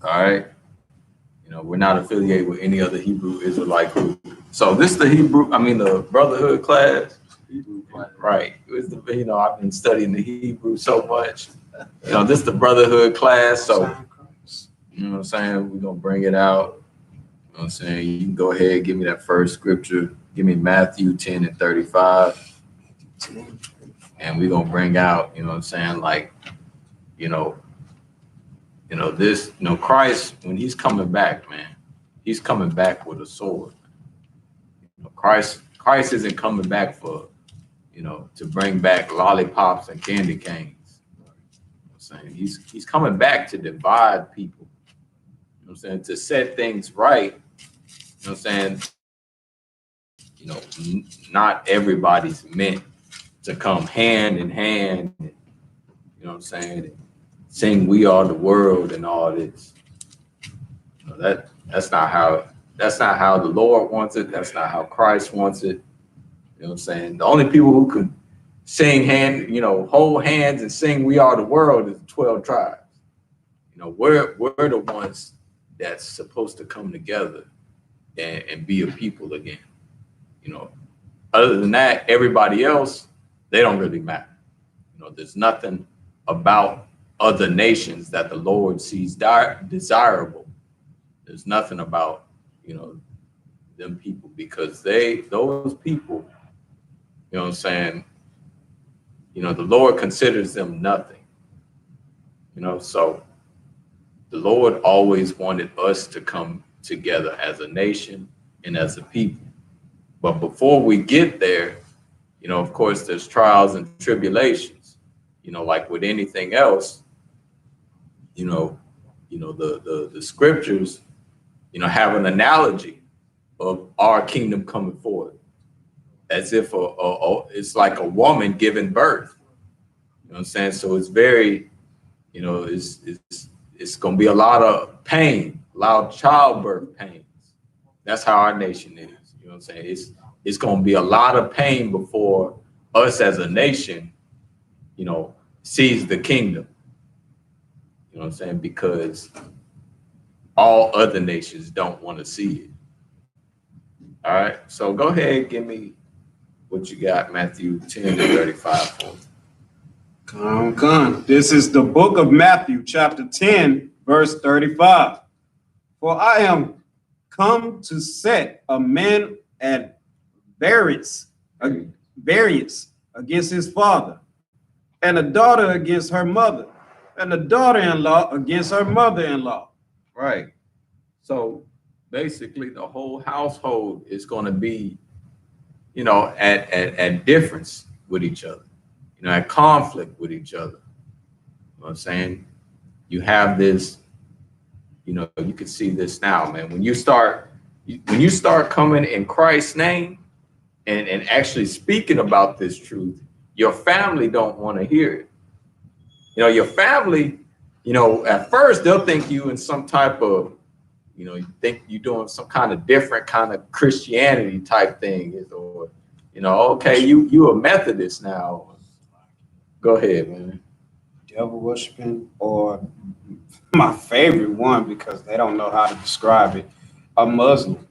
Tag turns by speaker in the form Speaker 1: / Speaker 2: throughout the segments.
Speaker 1: All right. You know, we're not affiliated with any other Hebrew Israelite group. So this is the Brotherhood class.
Speaker 2: Hebrew class.
Speaker 1: Right. You know, I've been studying the Hebrew so much. You know, this is the Brotherhood class. So, you know what I'm saying? We're going to bring it out. You know what I'm saying? You can go ahead, give me that first scripture. Give me Matthew 10 and 35. And we're going to bring out, you know what I'm saying? Like, you know, this, you know, Christ, when he's coming back, man, he's coming back with a sword. You know, Christ isn't coming back for, you know, to bring back lollipops and candy canes. You know what I'm saying? He's coming back to divide people. You know what I'm saying? To set things right. You know what I'm saying? You know, not everybody's meant to come hand in hand. You know what I'm saying? Sing "We Are the World" and all this. You know, that's not how the Lord wants it. That's not how Christ wants it. You know what I'm saying? The only people who can sing hold hands and sing "We Are the World" is the 12 tribes. You know, we're the ones that's supposed to come together and be a people again. You know, other than that, everybody else, they don't really matter. You know, there's nothing about other nations that the Lord sees desirable. There's nothing about, you know, them people, because those people, you know what I'm saying, you know, the Lord considers them nothing. You know, so the Lord always wanted us to come together as a nation and as a people. But before we get there, you know, of course, there's trials and tribulations. You know, like with anything else, you know, the scriptures, you know, have an analogy of our kingdom coming forward, as if it's like a woman giving birth. You know what I'm saying? So it's very, you know, it's going to be a lot of pain, a lot of childbirth pains. That's how our nation is. You know what I'm saying? It's going to be a lot of pain before us as a nation, you know, sees the kingdom. You know what I'm saying? Because all other nations don't want to see it. All right. So go ahead, give me what you got, Matthew 10 to 35 for.
Speaker 2: Come. This is the book of Matthew, chapter 10, verse 35. For I am come to set a man at variance against his father, and a daughter against her mother, and a daughter-in-law against her mother-in-law.
Speaker 1: Right. So basically the whole household is going to be, you know, at difference with each other, you know, at conflict with each other. You know what I'm saying? You have this, you know, you can see this now, man. When you start coming in Christ's name and actually speaking about this truth, your family don't want to hear it. You know, your family, you know, at first they'll think you in some type of, you know, you think you're doing some kind of different kind of Christianity type thing, or, you know, okay, you a Methodist now. Go ahead, man.
Speaker 2: Devil worshiping, or my favorite one, because they don't know how to describe it, a Muslim.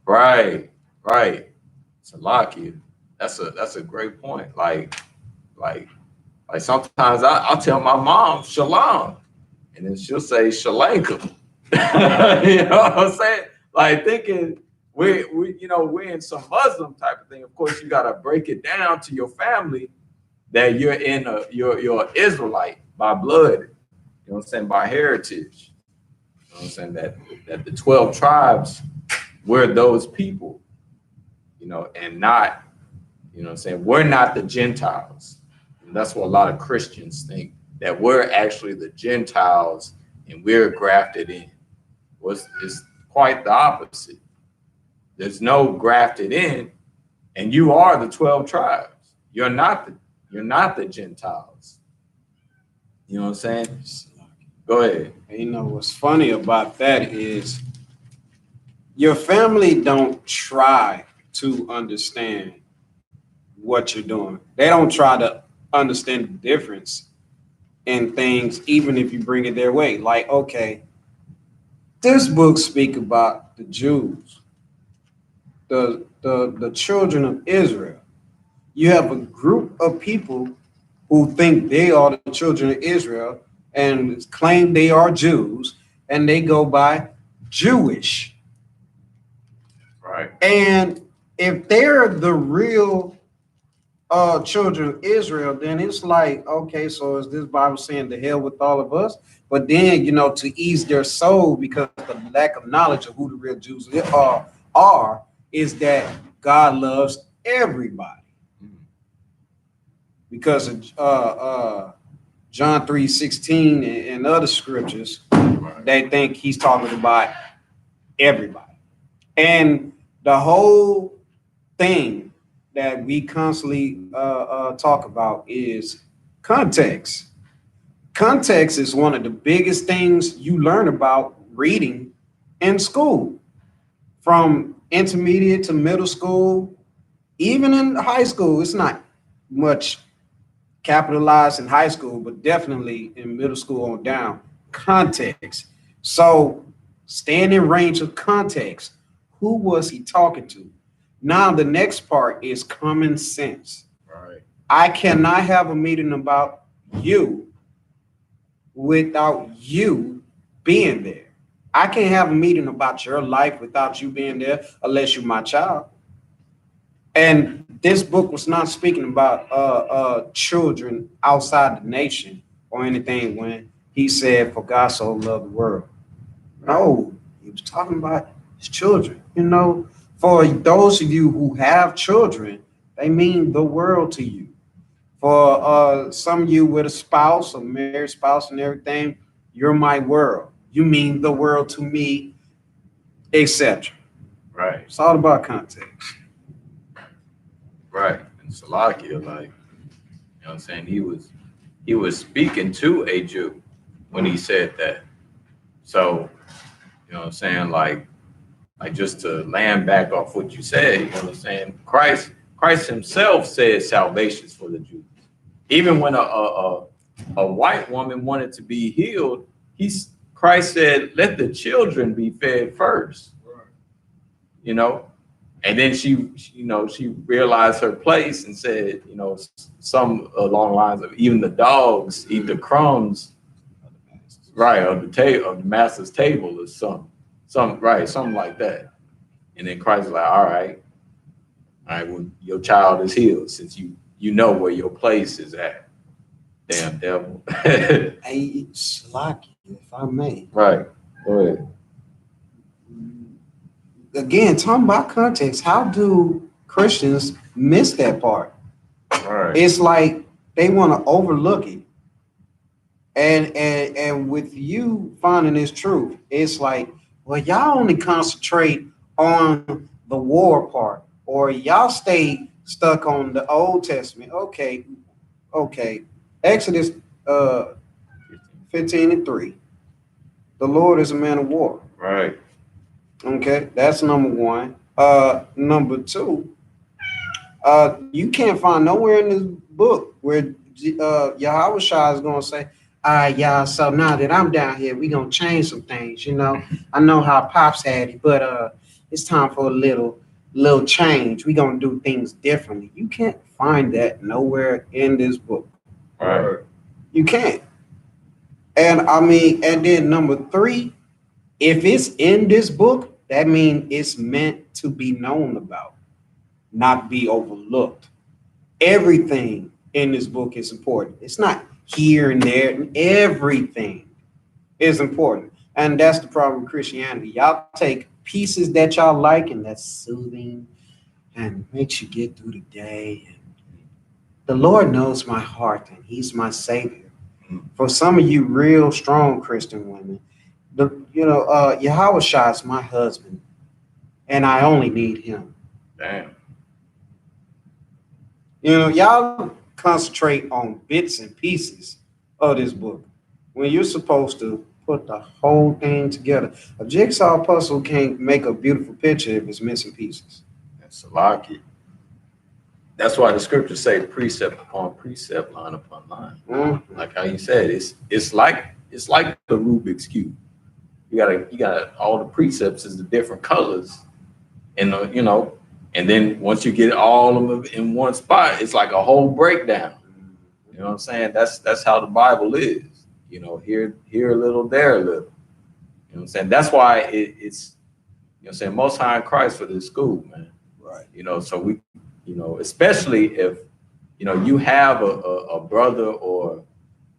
Speaker 1: Right. Salakia. That's a great point. Like sometimes I'll tell my mom Shalom, and then she'll say Shalankum. You know what I'm saying? Like thinking we're in some Muslim type of thing. Of course, you gotta break it down to your family that you're you're Israelite by blood. You know what I'm saying? By heritage. You know what I'm saying? That the 12 tribes were those people. You know, and not, you know what I'm saying, we're not the Gentiles. And that's what a lot of Christians think, that we're actually the Gentiles and we're grafted in. Well, it's quite the opposite. There's no grafted in, and you are the 12 tribes. You're not the Gentiles. You know what I'm saying? Go ahead.
Speaker 2: And you know what's funny about that is your family don't try to understand what you're doing. They don't try to understand the difference in things, even if you bring it their way. Like, okay, This book speak about the Jews, the children of Israel. You have a group of people who think they are the children of Israel and claim they are Jews, and they go by Jewish.
Speaker 1: Right.
Speaker 2: And if they're the real children of Israel, then it's like, okay, so is this Bible saying to hell with all of us? But then, to ease their soul, because the lack of knowledge of who the real Jews are is that God loves everybody. Because of John 3:16 and other scriptures, they think he's talking about everybody. And the whole thing that we constantly talk about is context. Context is one of the biggest things you learn about reading in school, from intermediate to middle school, even in high school. It's not much capitalized in high school, but definitely in middle school on down. Context. So staying in range of context. Who was he talking to? Now the next part is common sense.
Speaker 1: Right.
Speaker 2: I cannot have a meeting about you without you being there. I can't have a meeting about your life without you being there, unless you're my child. And this book was not speaking about children outside the nation or anything when he said, for God so loved the world. No, he was talking about his children. For those of you who have children, they mean the world to you. For some of you with a spouse, a married spouse and everything, you're my world. You mean the world to me, etc.
Speaker 1: Right.
Speaker 2: It's all about context.
Speaker 1: Right. And Salakia, like, what I'm saying? He was speaking to a Jew when he said that. So, what I'm saying? Like just to land back off what you said, what I'm saying? Christ himself said salvation is for the Jews. Even when a white woman wanted to be healed, Christ said, let the children be fed first. And then she realized her place and said, some along the lines of even the dogs eat the crumbs, right, of the master's table, or something like that. And then Christ was like, all right, well, your child is healed since you know where your place is at. Damn devil.
Speaker 2: Hey, Slacky, if I may.
Speaker 1: Right. Go ahead.
Speaker 2: Again, talking about context, how do Christians miss that part?
Speaker 1: Right.
Speaker 2: It's like they want to overlook it. And with you finding this truth, it's like, well, y'all only concentrate on the war part, or y'all stay stuck on the Old Testament. Okay. Exodus 15:3. The Lord is a man of war.
Speaker 1: Right.
Speaker 2: Okay, that's number one. Number two, you can't find nowhere in this book where Yahweh Shai is going to say, all right, y'all, so now that I'm down here, we're going to change some things. I know how Pops had it, but it's time for a little change. We're going to do things differently. You can't find that nowhere in this book.
Speaker 1: Right.
Speaker 2: You can't. And and then number three, if it's in this book, that means it's meant to be known about, not be overlooked. Everything in this book is important. It's not here and there. Everything is important. And that's the problem with Christianity. Y'all take pieces that y'all like and that's soothing and makes you get through the day. And the Lord knows my heart and he's my savior. For some of you real strong Christian women, Yahweh Shai is my husband, and I only need him.
Speaker 1: Damn.
Speaker 2: Y'all concentrate on bits and pieces of this book when you're supposed to put the whole thing together. A jigsaw puzzle can't make a beautiful picture if it's missing pieces.
Speaker 1: That's Salaki. That's why the scriptures say precept upon precept, line upon line.
Speaker 2: Mm-hmm.
Speaker 1: Like how you said, it's like the Rubik's Cube. you got all the precepts is the different colors, and you know, and then once you get all of them in one spot, it's like a whole breakdown. You know what I'm saying? That's how the Bible is. You know, here a little, there a little. You know what I'm saying? That's why it's, you know what I'm saying, Most High in Christ for this school, man.
Speaker 2: Right.
Speaker 1: You know, so we, you know, especially if, you know, you have a brother or,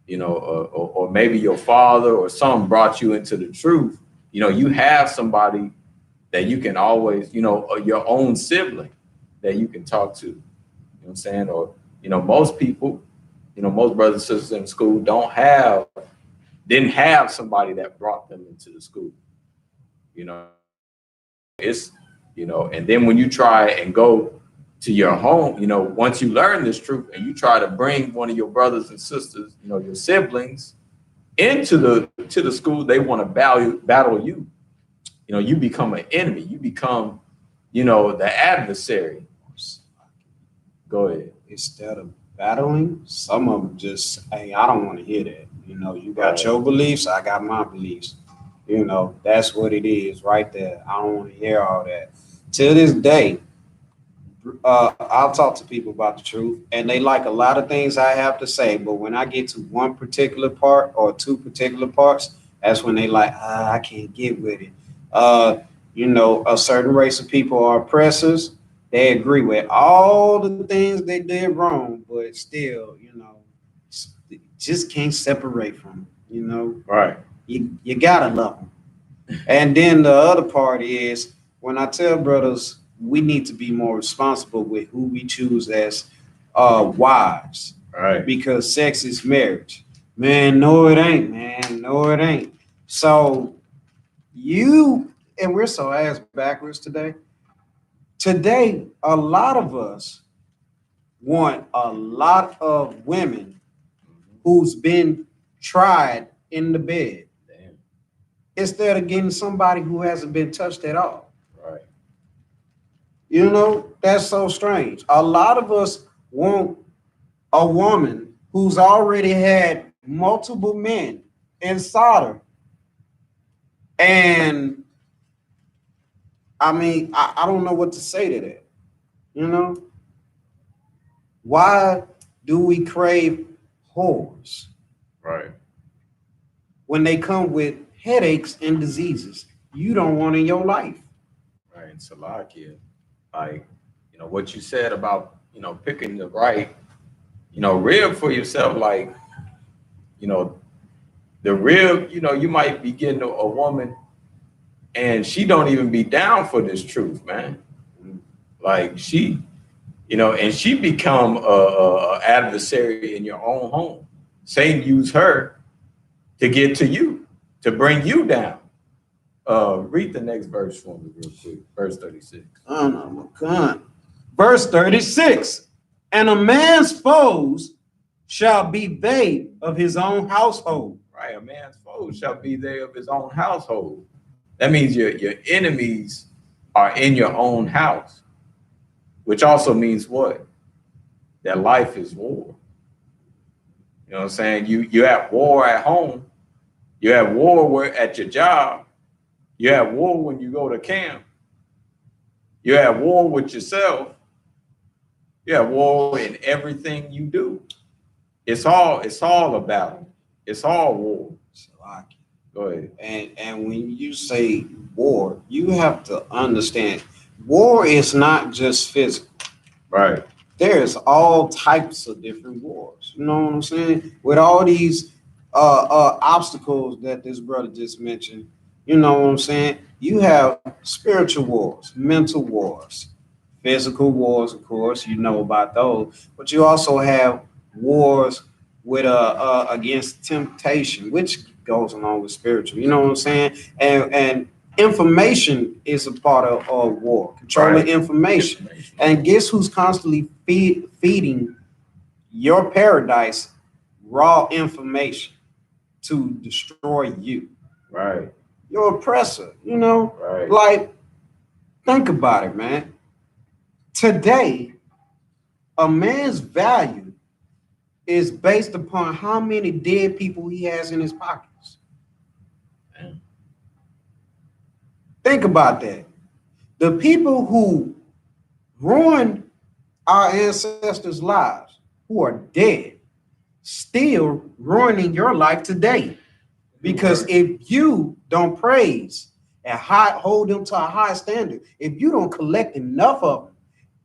Speaker 1: you know, or maybe your father or some brought you into the truth, you know, you have somebody that you can always, you know, or your own sibling that you can talk to. You know what I'm saying? Or, you know, most people, you know, most brothers and sisters in school didn't have somebody that brought them into the school. You know, it's, you know, and then when you try and go to your home, you know, once you learn this truth and you try to bring one of your brothers and sisters, you know, your siblings into the school, they want to battle you. You know, you become an enemy. You become, you know, the adversary. Go ahead.
Speaker 2: Instead of battling, some of them just, hey, I don't want to hear that. You know, you got your beliefs, I got my beliefs. You know, that's what it is right there. I don't want to hear all that. To this day, I'll talk to people about the truth, and they like a lot of things I have to say. But when I get to one particular part or two particular parts, that's when they like, I can't get with it. You know, a certain race of people are oppressors. They agree with all the things they did wrong, but still, you know, just can't separate from it. You know,
Speaker 1: Right.
Speaker 2: You gotta love them. And then the other part is when I tell brothers we need to be more responsible with who we choose as wives,
Speaker 1: Right.
Speaker 2: because sex is marriage. Man, no, it ain't, man. No, it ain't. So and we're so ass backwards today. Today, a lot of us want a lot of women who's been tried in the bed.
Speaker 1: Damn.
Speaker 2: Instead of getting somebody who hasn't been touched at all.
Speaker 1: Right.
Speaker 2: You know, that's so strange. A lot of us want a woman who's already had multiple men inside her. And I mean, I don't know what to say to that. You know, why do we crave whores
Speaker 1: Right.
Speaker 2: when they come with headaches and diseases you don't want in your life?
Speaker 1: Right. And Salakia, like, you know, what you said about, you know, picking the right, you know, rib for yourself, like, you know, the rib, you know, you might be getting a woman and she don't even be down for this truth, man. Like she, you know, and she become a adversary in your own home. Satan use her to get to you, to bring you down. Read the next verse for me real quick. Verse 36.
Speaker 2: Oh no, God. Verse 36. And a man's foes shall be they of his own household.
Speaker 1: Right, a man's foe shall be there of his own household. That means your enemies are in your own house, which also means what? That life is war. You know what I'm saying? You have war at home. You have war at your job. You have war when you go to camp. You have war with yourself. You have war in everything you do. It's all a battle. It's all war. Go ahead.
Speaker 2: And when you say war, you have to understand war is not just physical.
Speaker 1: Right.
Speaker 2: There's all types of different wars. You know what I'm saying? With all these obstacles that this brother just mentioned, you know what I'm saying? You have spiritual wars, mental wars, physical wars, of course, you know about those, but you also have wars with against temptation, which goes along with spiritual. You know what I'm saying? And information is a part of war, controlling information. And guess who's constantly feeding your paradise raw information to destroy you?
Speaker 1: Right.
Speaker 2: Your oppressor, you know?
Speaker 1: Right.
Speaker 2: Like, think about it, man. Today, a man's value is based upon how many dead people he has in his pockets.
Speaker 1: Damn.
Speaker 2: Think about that. The people who ruined our ancestors' lives, who are dead, still ruining your life today. Because if you don't praise and hold them to a high standard, if you don't collect enough of them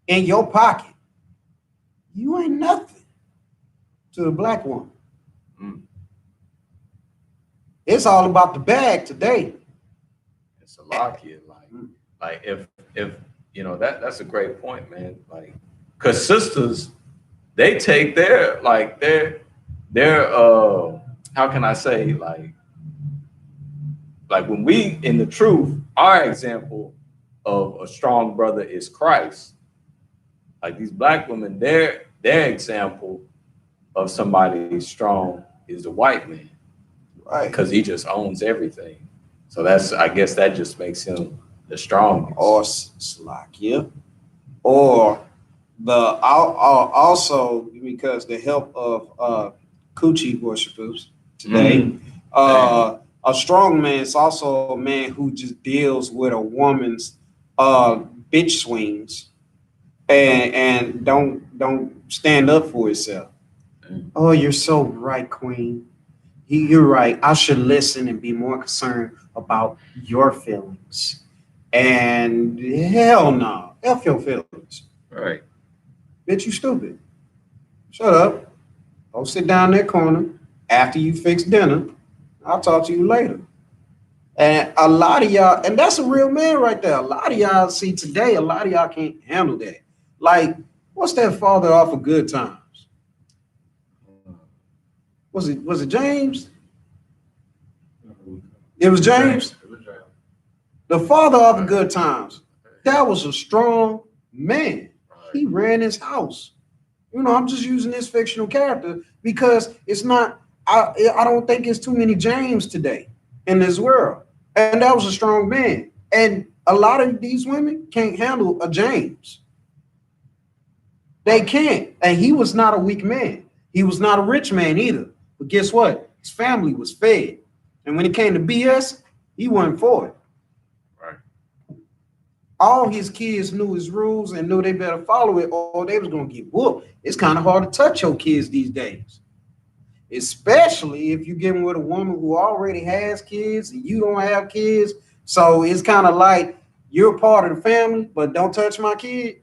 Speaker 2: in your pocket, you ain't nothing to the black woman. It's all about the bag today.
Speaker 1: It's a lot here. Like if you know, that's a great point, man. Like, cause sisters, they take their how can I say, like when we in the truth, our example of a strong brother is Christ. Like these black women, their example of somebody strong is the white man.
Speaker 2: Right.
Speaker 1: Because he just owns everything. So I guess that just makes him the strongest.
Speaker 2: Or Slakia. Or also because the help of coochie worshipers today, a strong man is also a man who just deals with a woman's bitch swings and don't stand up for himself. Oh, you're so right, queen. You're right. I should listen and be more concerned about your feelings. And hell no. F your feelings.
Speaker 1: Right.
Speaker 2: Bitch, you stupid. Shut up. Go sit down in that corner after you fix dinner. I'll talk to you later. And a lot of y'all, and that's a real man right there. A lot of y'all see today, a lot of y'all can't handle that. Like, what's that father off of Good Times? Was it James? It was James. The father of Good Times. That was a strong man. He ran his house. You know, I'm just using this fictional character because it's not, I don't think it's too many James today in this world. And that was a strong man. And a lot of these women can't handle a James. They can't. And he was not a weak man. He was not a rich man either. But guess what? His family was fed. And when it came to BS, he wasn't for it.
Speaker 1: Right.
Speaker 2: All his kids knew his rules and knew they better follow it or they was going to get whooped. It's kind of hard to touch your kids these days. Especially if you're getting with a woman who already has kids and you don't have kids. So it's kind of like you're part of the family, but don't touch my kid,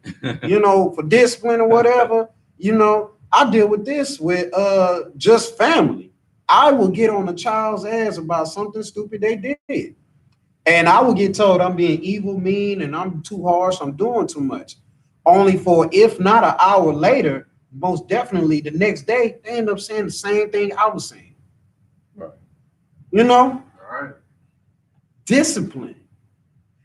Speaker 2: you know, for discipline or whatever. You know, I deal with this with just family. I will get on a child's ass about something stupid they did. And I will get told I'm being evil, mean, and I'm too harsh, I'm doing too much. Only for, if not an hour later, most definitely the next day, they end up saying the same thing I was saying.
Speaker 1: Right.
Speaker 2: You know?
Speaker 1: All right.
Speaker 2: Discipline.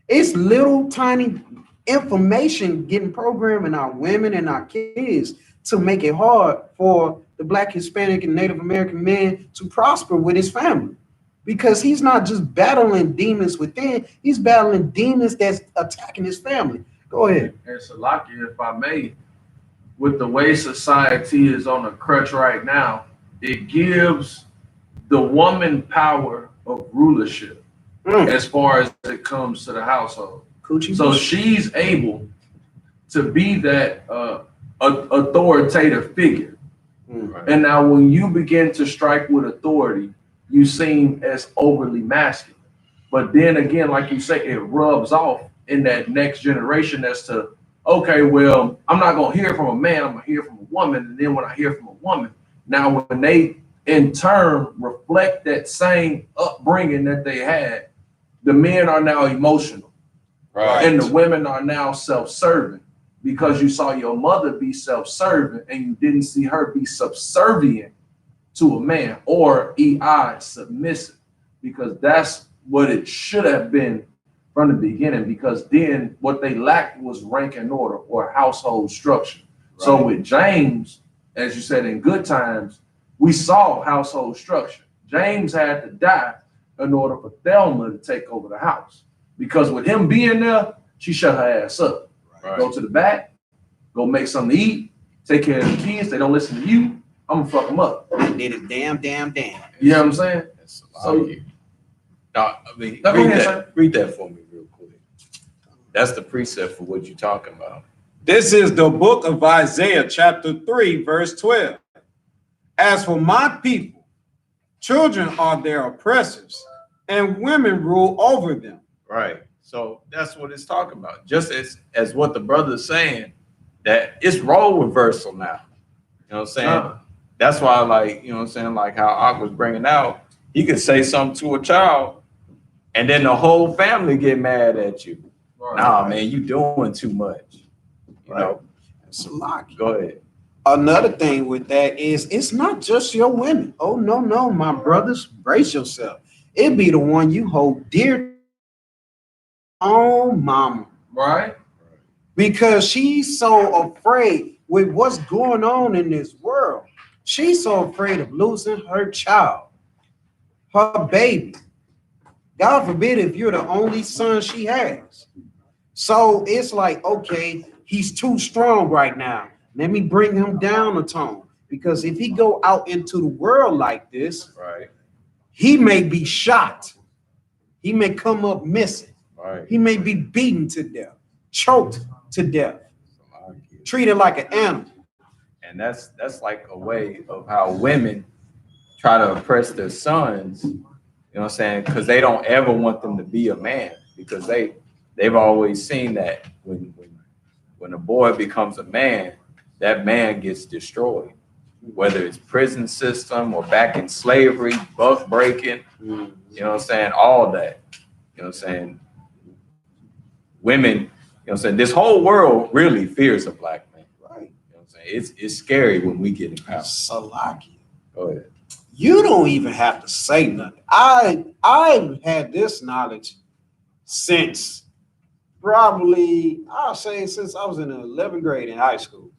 Speaker 2: It's little tiny information getting programmed in our women and our kids to make it hard for the Black, Hispanic, and Native American man to prosper with his family. Because he's not just battling demons within, he's battling demons that's attacking his family. Go ahead.
Speaker 3: And Salakia, if I may, with the way society is on a crutch right now, it gives the woman power of rulership as far as it comes to the household. So she's able to be that authoritative figure. Right. And now when you begin to strike with authority, you seem as overly masculine. But then again, like you say, it rubs off in that next generation as to, okay, well, I'm not going to hear from a man, I'm going to hear from a woman. And then when I hear from a woman, now when they in turn reflect that same upbringing that they had, the men are now emotional. Right. And the women are now self-serving because you saw your mother be self-serving and you didn't see her be subservient to a man or EI submissive, because that's what it should have been from the beginning, because then what they lacked was rank and order or household structure. Right. So with James, as you said, in Good Times, we saw household structure. James had to die in order for Thelma to take over the house, because with him being there, she shut her ass up. Right. Go to the back, go make something to eat, take care of the kids. They don't listen to you, I'm gonna fuck them up.
Speaker 2: Did it damn.
Speaker 3: You know what I'm saying?
Speaker 1: So, no, I mean, read that for me real quick. That's the precept for what you're talking about.
Speaker 2: This is the book of Isaiah, chapter 3, verse 12. As for my people, children are their oppressors, and women rule over them.
Speaker 1: Right. So that's what it's talking about. Just as what the brother's saying, that it's role reversal now. You know what I'm saying? That's why, like, you know what I'm saying, like how Ak was bringing out, he could say something to a child, and then the whole family get mad at you. Right. Nah, man, you doing too much. You know?
Speaker 2: It's a lot.
Speaker 1: Go ahead.
Speaker 2: Another thing with that is it's not just your women. Oh, no, my brothers, brace yourself. It be the one you hold dear. Oh, mama.
Speaker 3: Right.
Speaker 2: Because she's so afraid with what's going on in this world. She's so afraid of losing her child, her baby. God forbid if you're the only son she has. So it's like, okay, he's too strong right now. Let me bring him down a tone. Because if he go out into the world like this,
Speaker 1: right,
Speaker 2: he may be shot. He may come up missing.
Speaker 1: Right.
Speaker 2: He may be beaten to death, choked to death, treated like an animal.
Speaker 1: And that's like a way of how women try to oppress their sons, you know what I'm saying? Because they don't ever want them to be a man, because they've always seen that when a boy becomes a man, that man gets destroyed, whether it's prison system or back in slavery, buck breaking, you know what I'm saying? All that, you know what I'm saying? Women, you know what I'm saying? This whole world really fears a black man.
Speaker 2: Right.
Speaker 1: You know what I'm saying? It's scary when we get in power.
Speaker 2: Salaki.
Speaker 1: Go ahead.
Speaker 2: You don't even have to say nothing. I've had this knowledge since probably, I'll say since I was in the 11th grade in high school.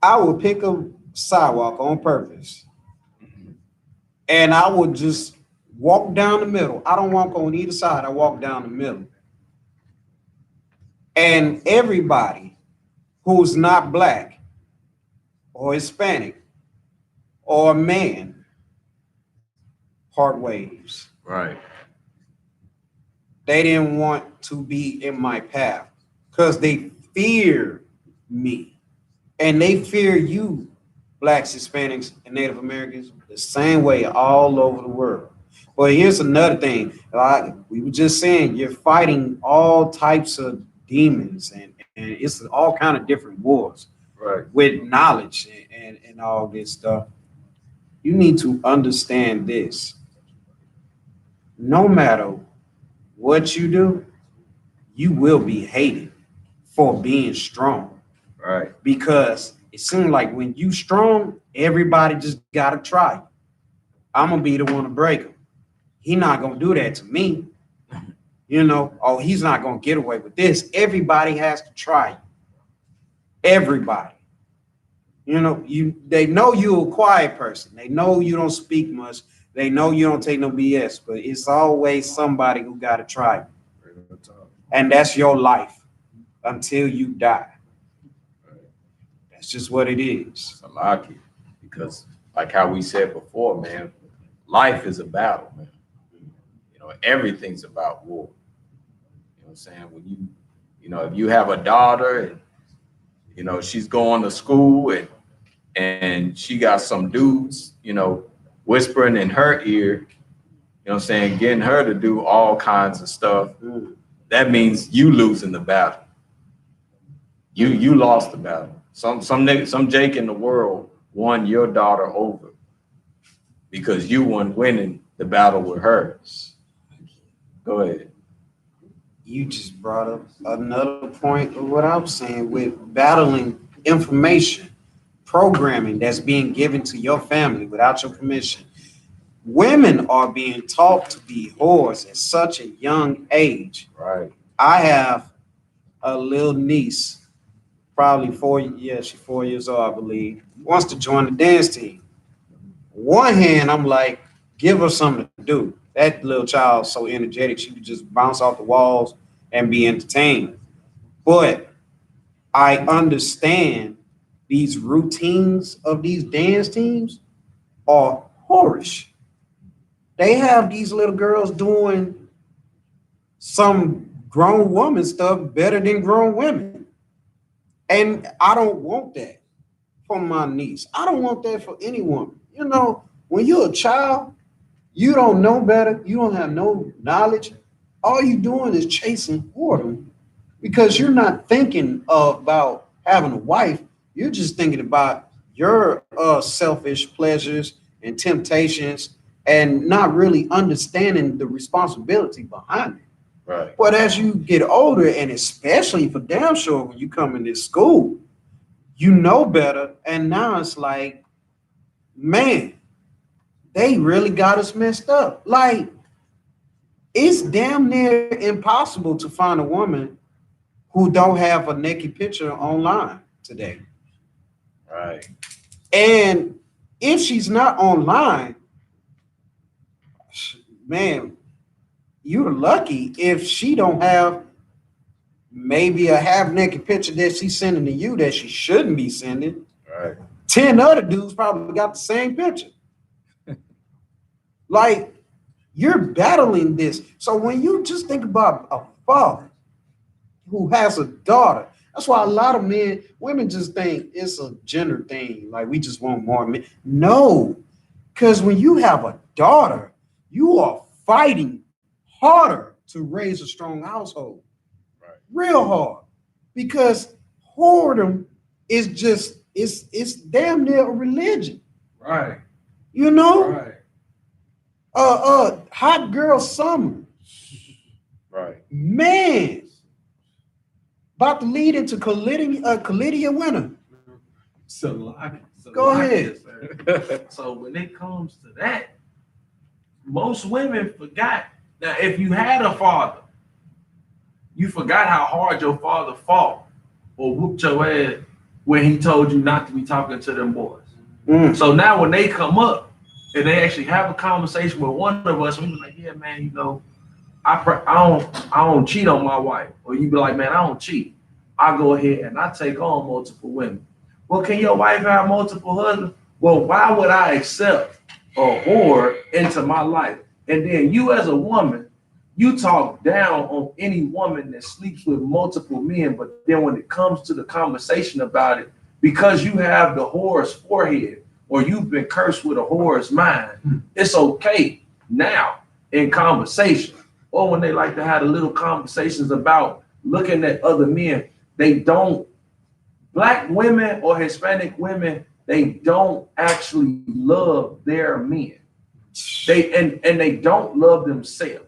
Speaker 2: I would pick a sidewalk on purpose, and I would just walk down the middle. I don't walk on either side. I walk down the middle. And everybody who's not black or Hispanic or a man part waves.
Speaker 1: Right.
Speaker 2: They didn't want to be in my path because they fear me. And they fear you, blacks, Hispanics, and Native Americans, the same way all over the world. But here's another thing. Like we were just saying, you're fighting all types of demons, and it's all kind of different wars.
Speaker 1: Right.
Speaker 2: With knowledge and all this stuff. You need to understand this. No matter what you do, you will be hated for being strong.
Speaker 1: Right.
Speaker 2: Because it seems like when you strong, everybody just gotta try. I'm gonna be the one to break him. He not gonna do that to me. You know, oh, he's not gonna get away with this. Everybody has to try you. Everybody. You know, they know you're a quiet person. They know you don't speak much. They know you don't take no BS, but it's always somebody who gotta try you. And that's your life until you die. That's just what it is.
Speaker 1: It's a lot, because like how we said before, man, life is a battle, man. You know, everything's about war. You know what I'm saying? When you know, if you have a daughter and, you know, she's going to school and she got some dudes, you know, whispering in her ear, you know what I'm saying, getting her to do all kinds of stuff, that means you losing the battle. You lost the battle. Some Jake in the world won your daughter over because you weren't winning the battle with her. Go ahead.
Speaker 2: You just brought up another point of what I was saying with battling information, programming that's being given to your family without your permission. Women are being taught to be whores at such a young age.
Speaker 1: Right.
Speaker 2: I have a little niece, probably she's 4 years old, I believe, wants to join the dance team. One hand, I'm like, give her something to do. That little child's so energetic, she would just bounce off the walls and be entertained. But I understand these routines of these dance teams are whorish. They have these little girls doing some grown woman stuff better than grown women. And I don't want that for my niece. I don't want that for any woman. You know, when you're a child, you don't know better. You don't have no knowledge. All you doing is chasing boredom because you're not thinking about having a wife. You're just thinking about your selfish pleasures and temptations and not really understanding the responsibility behind it.
Speaker 1: Right.
Speaker 2: But as you get older, and especially for damn sure when you come into school, you know better. And now it's like, man, they really got us messed up. Like, it's damn near impossible to find a woman who don't have a naked picture online today.
Speaker 1: Right.
Speaker 2: And if she's not online, man, you're lucky if she don't have maybe a half naked picture that she's sending to you that she shouldn't be sending.
Speaker 1: Right.
Speaker 2: 10 other dudes probably got the same picture. Like, you're battling this. So when you just think about a father who has a daughter, that's why a lot of women just think it's a gender thing. Like, we just want more men. No, because when you have a daughter, you are fighting harder to raise a strong household.
Speaker 1: Right.
Speaker 2: Real hard. Because whoredom is just, it's damn near a religion.
Speaker 3: Right.
Speaker 2: You know?
Speaker 3: Right.
Speaker 2: Hot girl summer.
Speaker 1: Right.
Speaker 2: Man. About to lead into chlamydia winter.
Speaker 3: So
Speaker 2: Go ahead.
Speaker 3: So when it comes to that, most women forgot that if you had a father, you forgot how hard your father fought or whooped your ass when he told you not to be talking to them boys. So now when they come up and they actually have a conversation with one of us, we be like, yeah, man, you know, I don't cheat on my wife. Or you be like, man, I don't cheat. I go ahead and I take on multiple women. Well, can your wife have multiple husbands? Well, why would I accept a whore into my life? And then you as a woman, you talk down on any woman that sleeps with multiple men, but then when it comes to the conversation about it, because you have the whore's forehead or you've been cursed with a whore's mind, it's okay now in conversation. Or when they like to have the little conversations about looking at other men, they don't, Black women or Hispanic women, they don't actually love their men. They don't love themselves.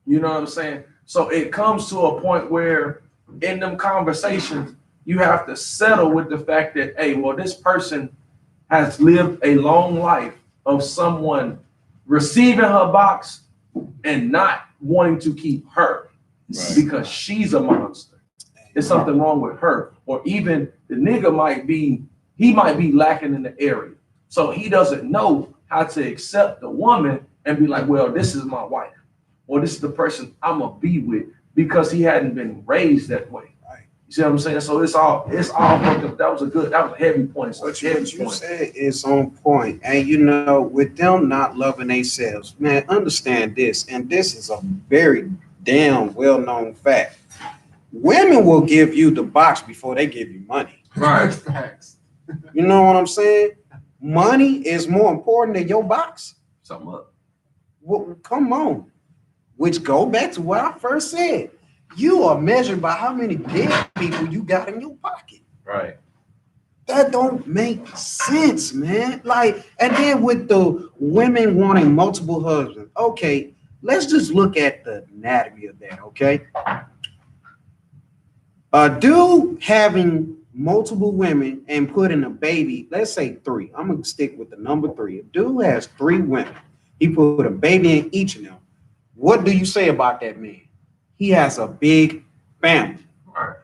Speaker 3: You know what I'm saying? So it comes to a point where in them conversations, you have to settle with the fact that, hey, well, this person has lived a long life of someone receiving her box and not wanting to keep her because she's a monster. There's something wrong with her. Or even the nigga might be lacking in the area. So he doesn't know how to accept the woman and be like, well, this is my wife. Or this is the person I'm gonna be with because he hadn't been raised that way. Right. You see what I'm saying? So it's all that was a heavy point. So
Speaker 2: what you said is on point. And you know, with them not loving themselves, man, understand this, and this is a very damn well-known fact. Women will give you the box before they give you money.
Speaker 3: Right. Facts.
Speaker 2: You know what I'm saying? Money is more important than your box.
Speaker 3: Something up.
Speaker 2: Well, come on. Which go back to what I first said. You are measured by how many dead people you got in your pocket.
Speaker 1: Right.
Speaker 2: That don't make sense, man. Like, and then with the women wanting multiple husbands. Okay, let's just look at the anatomy of that, okay? A dude having multiple women and putting a baby, let's say 3. I'm gonna stick with the number 3. A dude has 3 women. He put a baby in each of them. What do you say about that man? He has a big family.
Speaker 3: Right.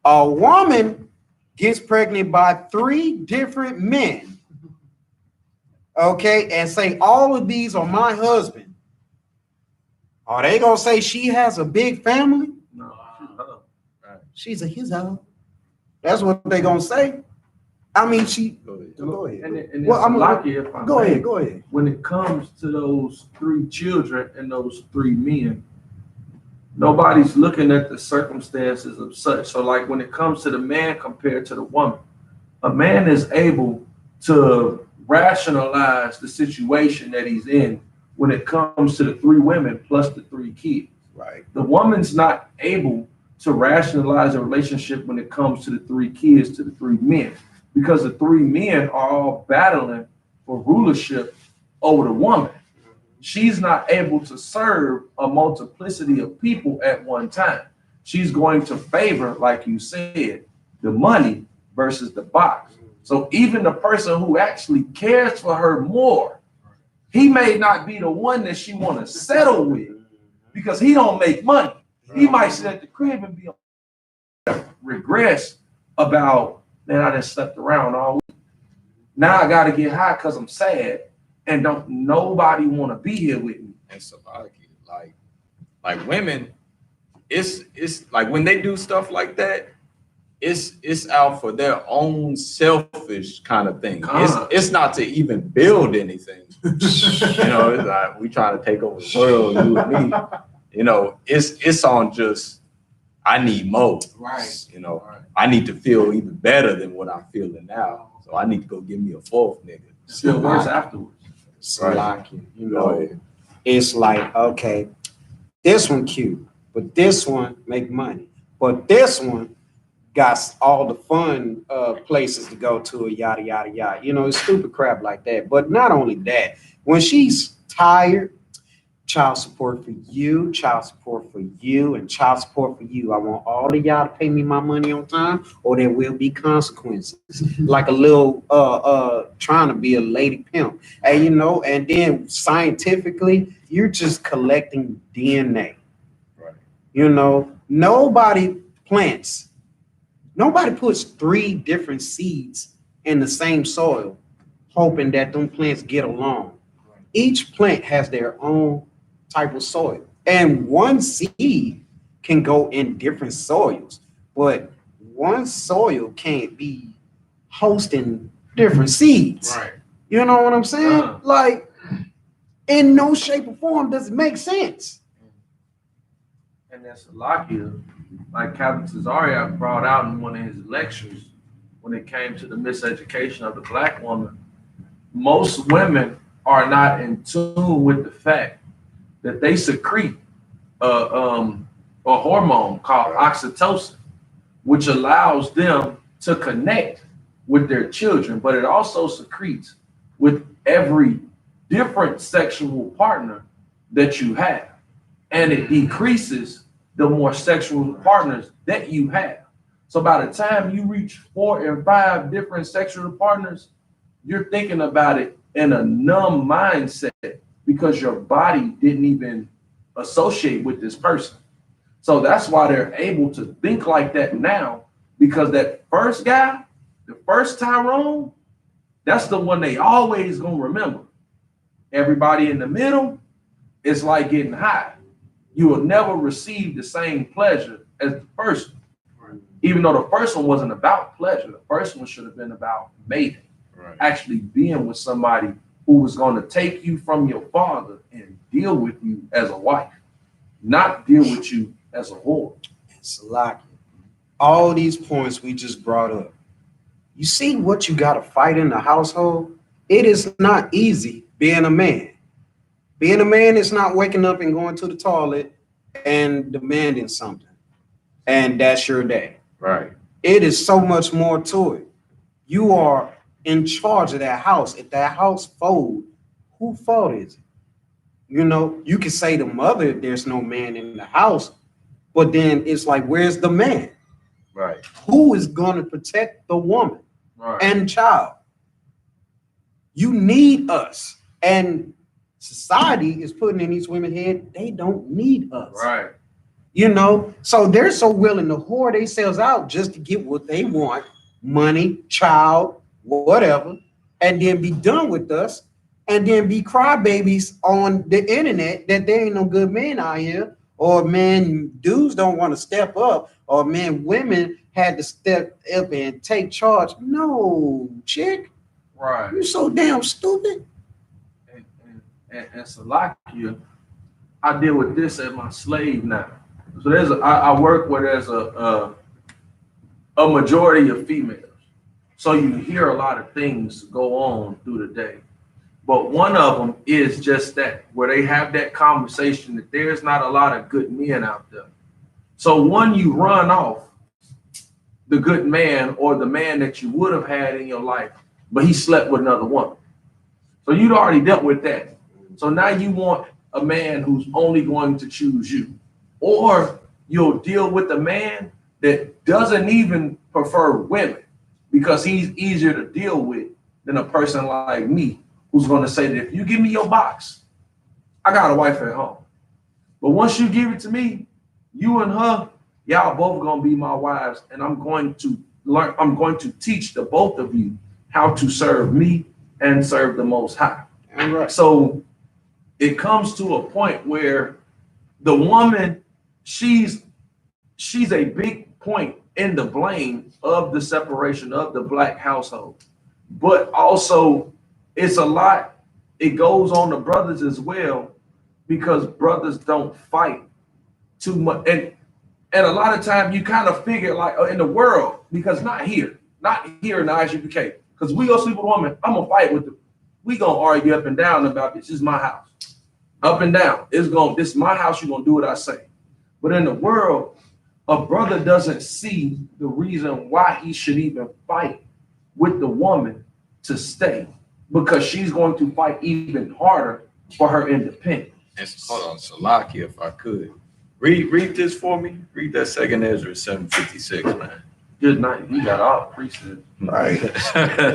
Speaker 2: A woman gets pregnant by 3 different men, okay, and say all of these are my husband. Are they gonna say she has a big family?
Speaker 3: No.
Speaker 2: She's a his hoe. That's what they gonna say. I mean, go ahead.
Speaker 3: And well, I'm lucky if I
Speaker 2: go ahead.
Speaker 3: When it comes to those 3 children and those 3 men, nobody's looking at the circumstances of such. So like when it comes to the man compared to the woman, a man is able to rationalize the situation that he's in when it comes to the 3 women plus the 3 kids.
Speaker 2: Right.
Speaker 3: The woman's not able to rationalize a relationship when it comes to the 3 kids to the 3 men, because the 3 men are all battling for rulership over the woman. She's not able to serve a multiplicity of people at one time. She's going to favor, like you said, the money versus the box. So even the person who actually cares for her more, he may not be the one that she want to settle with because he don't make money. He might sit at the crib and be regress about, man, I just slept around all week. Now I got to get high because I'm sad and don't nobody want to be here with me.
Speaker 1: And so like women, it's like when they do stuff like that, it's out for their own selfish kind of thing. It's not to even build anything. You know, it's like we trying to take over the world, you and me. You know, it's on just I need more.
Speaker 2: Right.
Speaker 1: You know, I need to feel even better than what I'm feeling now. So I need to go give me a 4th nigga.
Speaker 3: Still worse afterwards.
Speaker 2: So like, you know, it's like, okay, this one cute, but this one make money, but this one got all the fun places to go to, yada yada yada. You know, it's stupid crap like that. But not only that, when she's tired, child support for you, and child support for you. I want all of y'all to pay me my money on time, or there will be consequences. Like a little trying to be a lady pimp. And you know, and then scientifically, you're just collecting DNA.
Speaker 1: Right.
Speaker 2: You know, nobody puts 3 different seeds in the same soil, hoping that them plants get along. Each plant has their own type of soil, and one seed can go in different soils, but one soil can't be hosting different seeds.
Speaker 3: Right.
Speaker 2: You know what I'm saying? Like, in no shape or form does it make sense.
Speaker 3: And that's Salakia, like Captain Cesario brought out in one of his lectures when it came to the miseducation of the Black woman. Most women are not in tune with the fact that they secrete a hormone called oxytocin, which allows them to connect with their children, but it also secretes with every different sexual partner that you have. And it decreases the more sexual partners that you have. So by the time you reach 4 and 5 different sexual partners, you're thinking about it in a numb mindset because your body didn't even associate with this person. So that's why they're able to think like that now, because that first guy, the first Tyrone, that's the one they always gonna remember. Everybody in the middle, it's like getting high. You will never receive the same pleasure as the first one. Even though the first one wasn't about pleasure, the first one should have been about mating. Right. Actually being with somebody who was going to take you from your father and deal with you as a wife, not deal with you as a whore.
Speaker 2: It's like all these points we just brought up. You see what you got to fight in the household? It is not easy being a man. Being a man is not waking up and going to the toilet and demanding something, and that's your day.
Speaker 1: Right.
Speaker 2: It is so much more to it. You are in charge of that house. If that house folds, whose fault is it? You know, you can say the mother if there's no man in the house, but then it's like, where's the man?
Speaker 1: Right.
Speaker 2: Who is going to protect the woman and child? You need us. And society is putting in these women's head, they don't need us.
Speaker 3: Right.
Speaker 2: You know, so they're so willing to whore themselves out just to get what they want, money, child, whatever, and then be done with us, and then be crybabies on the internet that there ain't no good men out here, or man, dudes don't want to step up, or man, women had to step up and take charge. No, chick.
Speaker 3: Right.
Speaker 2: You so damn stupid.
Speaker 3: And Salakia, I deal with this as my slave now. So I work where there's a majority of females. So you hear a lot of things go on through the day. But one of them is just that, where they have that conversation that there's not a lot of good men out there. So when you run off the good man or the man that you would have had in your life, but he slept with another woman. So you'd already dealt with that. So now you want a man who's only going to choose you. Or you'll deal with a man that doesn't even prefer women because he's easier to deal with than a person like me who's going to say that if you give me your box, I got a wife at home. But once you give it to me, you and her, y'all both gonna be my wives, and I'm going to teach the both of you how to serve me and serve the Most High.
Speaker 2: Right.
Speaker 3: So it comes to a point where the woman, she's a big point in the blame of the separation of the Black household. But also it's a lot, it goes on the brothers as well, because brothers don't fight too much. And a lot of times you kind of figure like in the world, because not here in the I.S.U.P.K, because we go sleep with a woman, I'm gonna fight with them. We gonna argue up and down about this is my house. Up and down. This is my house, you're gonna do what I say. But in the world, a brother doesn't see the reason why he should even fight with the woman to stay, because she's going to fight even harder for her independence.
Speaker 1: And hold on, Salaki, if I could. Read this for me. Read that 2nd Ezra 7:56, man.
Speaker 3: Good night. You got all precepts.
Speaker 2: Right.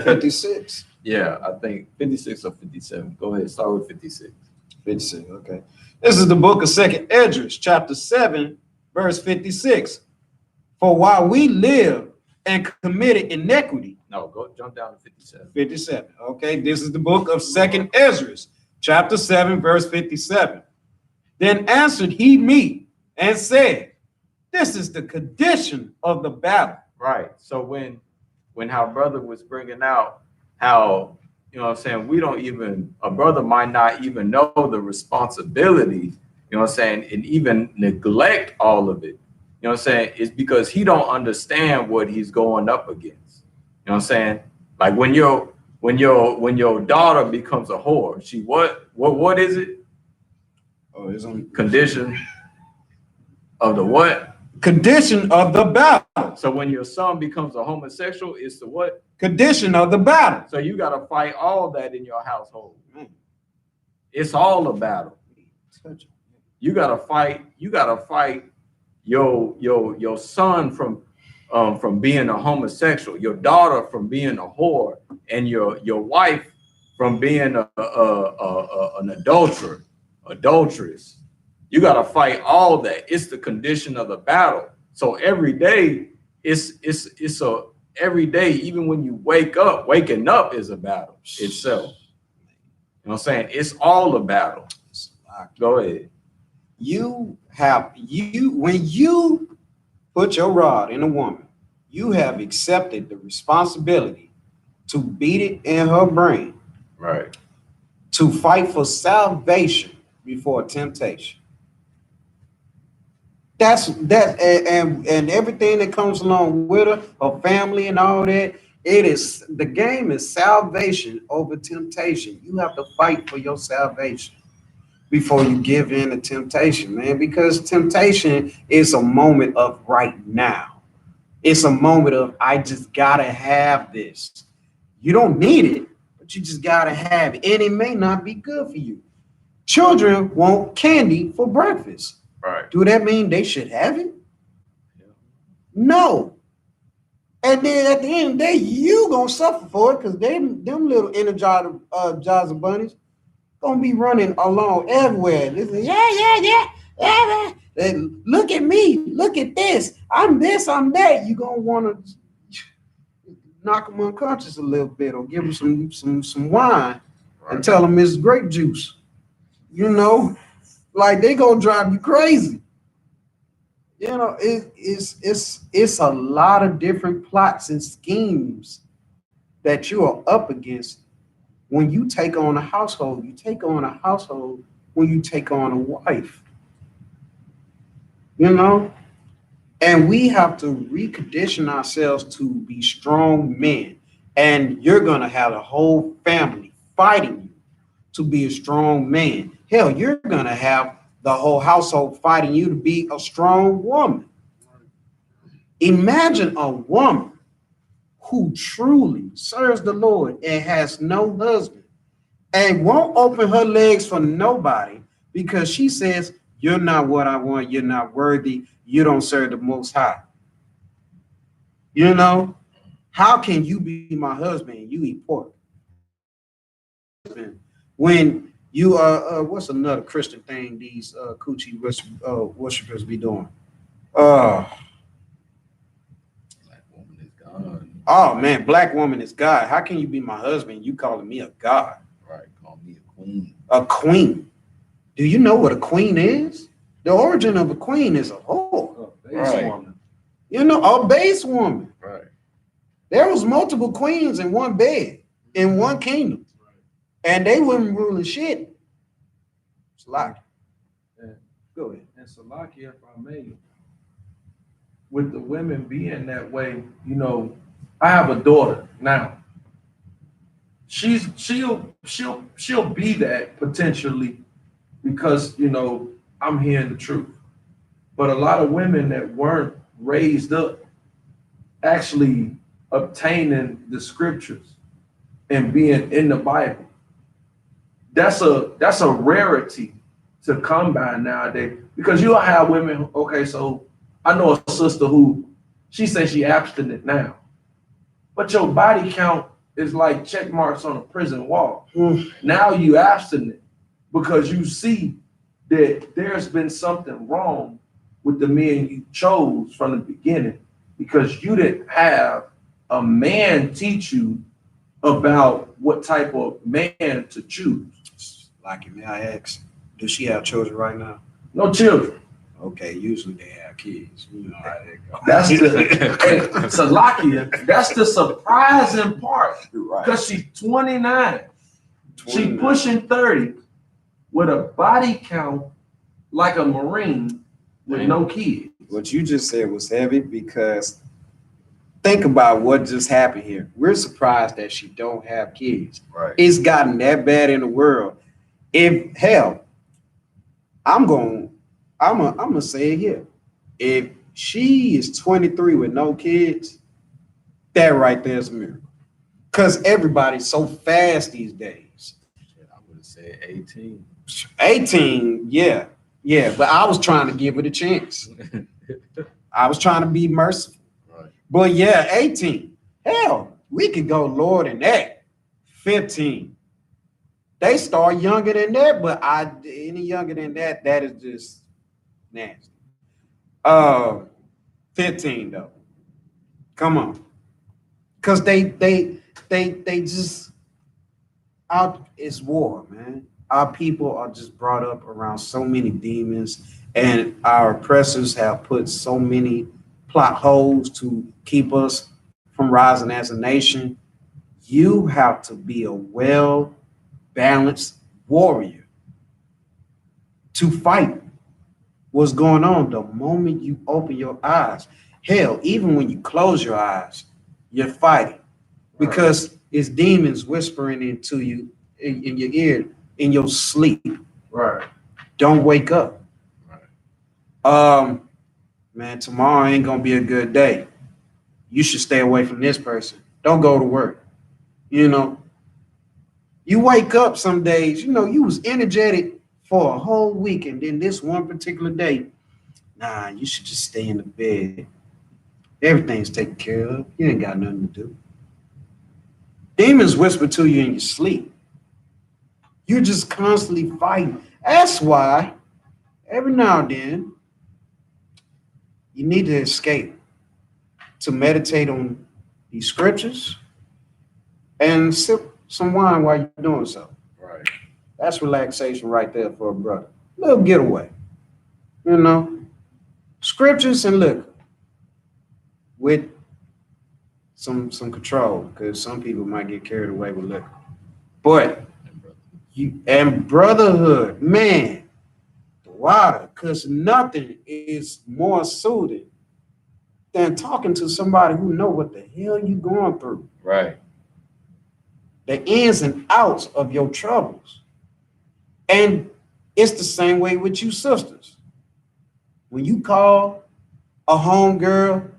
Speaker 2: 56.
Speaker 1: Yeah, I think 56 or 57. Go ahead, start with 56.
Speaker 2: 56, okay. This is the book of 2nd Ezra, chapter 7, verse 56. For while we live and committed iniquity.
Speaker 1: No, go jump down to 57.
Speaker 2: 57, okay. This is the book of 2nd Ezra, chapter 7, verse 57. Then answered he me and said, this is the condition of the battle.
Speaker 1: Right. So when our brother was bringing out how, you know what I'm saying, we don't even, a brother might not even know the responsibility, you know what I'm saying, and even neglect all of it. You know what I'm saying? It's because he don't understand what he's going up against. You know what I'm saying? Like when your daughter becomes a whore, she what is it?
Speaker 2: Oh, it's on
Speaker 1: Condition of the what?
Speaker 2: condition of the battle.
Speaker 1: So when your son becomes a homosexual, it's the what?
Speaker 2: Condition of the battle.
Speaker 1: So you got to fight all that in your household. It's all a battle. You got to fight. You got to fight your son from being a homosexual, your daughter from being a whore, and your wife from being an adulteress. You got to fight all that. It's the condition of the battle. So every day, every day, even when you waking up is a battle itself. You know what I'm saying? It's all a battle. Go ahead.
Speaker 2: When you put your rod in a woman, you have accepted the responsibility to beat it in her brain.
Speaker 1: Right.
Speaker 2: To fight for salvation before temptation. That's that, and everything that comes along with her family and all that. The game is salvation over temptation. You have to fight for your salvation before you give in to temptation, man, because temptation is a moment of right now. It's a moment of, I just gotta have this. You don't need it, but you just gotta have it, and it may not be good for you. Children want candy for breakfast.
Speaker 1: Right.
Speaker 2: Do that mean they should have it? Yeah. No. And then at the end of the day, you gonna suffer for it, because them little Energizer bunnies gonna be running along everywhere. Listen, yeah. And look at me, look at this. I'm this, I'm that. You gonna want to knock them unconscious a little bit, or give them some wine, right, and tell them it's grape juice. You know, like they gonna drive you crazy. You know, it's a lot of different plots and schemes that you are up against when you take on a household. You take on a household when you take on a wife. you know? And we have to recondition ourselves to be strong men. And you're going to have a whole family fighting you to be a strong man. Hell, you're going to have the whole household fighting you to be a strong woman. Imagine a woman who truly serves the Lord and has no husband and won't open her legs for nobody because she says, you're not what I want. You're not worthy. You don't serve the Most High. You know, how can you be my husband and you eat pork? When you what's another Christian thing these coochie worshipers be doing?
Speaker 1: Black woman is God.
Speaker 2: Oh man, black woman is God. How can you be my husband? You calling me a God?
Speaker 1: Right, call me a queen.
Speaker 2: A queen. Do you know what a queen is? The origin of a queen is a whore.
Speaker 1: Right.
Speaker 3: Woman.
Speaker 2: You know, a base woman.
Speaker 1: Right.
Speaker 2: There was multiple queens in one bed in one kingdom, and they weren't ruling shit. It's like, go ahead.
Speaker 3: And Salakia, if I may, with the women being that way, you know, I have a daughter now. She'll be that potentially because, you know, I'm hearing the truth. But a lot of women that weren't raised up actually obtaining the scriptures and being in the Bible, that's a rarity to come by nowadays, because you'll have women, okay, so I know a sister who she says she abstinent now, but your body count is like check marks on a prison wall. Now you abstinent because you see that there's been something wrong with the men you chose from the beginning, because you didn't have a man teach you about what type of man to choose.
Speaker 2: Like, may I ask, does she have children right now?
Speaker 3: No children.
Speaker 2: Okay, usually they have kids. You know how they go.
Speaker 3: That's the Salakia. That's the surprising part,
Speaker 2: Right.
Speaker 3: because she's 29. She
Speaker 2: 29.
Speaker 3: pushing 30 with a body count like a Marine with no kids.
Speaker 2: What you just said was heavy, because think about what just happened here. We're surprised that she don't have kids.
Speaker 1: Right.
Speaker 2: It's gotten that bad in the world. If hell, I'm gonna say it here. If she is 23 with no kids, that right there is a miracle. Because everybody's so fast these days.
Speaker 1: I would have said 18.
Speaker 2: 18, yeah. But I was trying to give it a chance. I was trying to be merciful.
Speaker 1: Right.
Speaker 2: But yeah, 18. Hell, we could go lower than that. 15. They start younger than that, but any younger than that, that is just nasty. 15 though. Come on. Cause they just out, it's war, man. Our people are just brought up around so many demons, and our oppressors have put so many plot holes to keep us from rising as a nation. You have to be a well-balanced warrior to fight what's going on the moment you open your eyes. Hell, even when you close your eyes, you're fighting, because it's demons whispering into you in your ear in your sleep.
Speaker 3: Right.
Speaker 2: Don't wake up.
Speaker 1: Right.
Speaker 2: Man, tomorrow ain't gonna be a good day. You should stay away from this person. Don't go to work. You know, you wake up some days, you know, you was energetic for a whole week, and then this one particular day, nah, you should just stay in the bed. Everything's taken care of. You ain't got nothing to do. Demons whisper to you in your sleep. You're just constantly fighting. That's why every now and then you need to escape, to meditate on these scriptures and sip some wine while you're doing so.
Speaker 1: Right.
Speaker 2: That's relaxation right there for a brother. Little getaway. You know, scriptures and liquor with some control, because some people might get carried away with liquor. But and brotherhood, man, the water, because nothing is more suited than talking to somebody who know what the hell you going through.
Speaker 1: Right.
Speaker 2: The ins and outs of your troubles. And it's the same way with you sisters. When you call a homegirl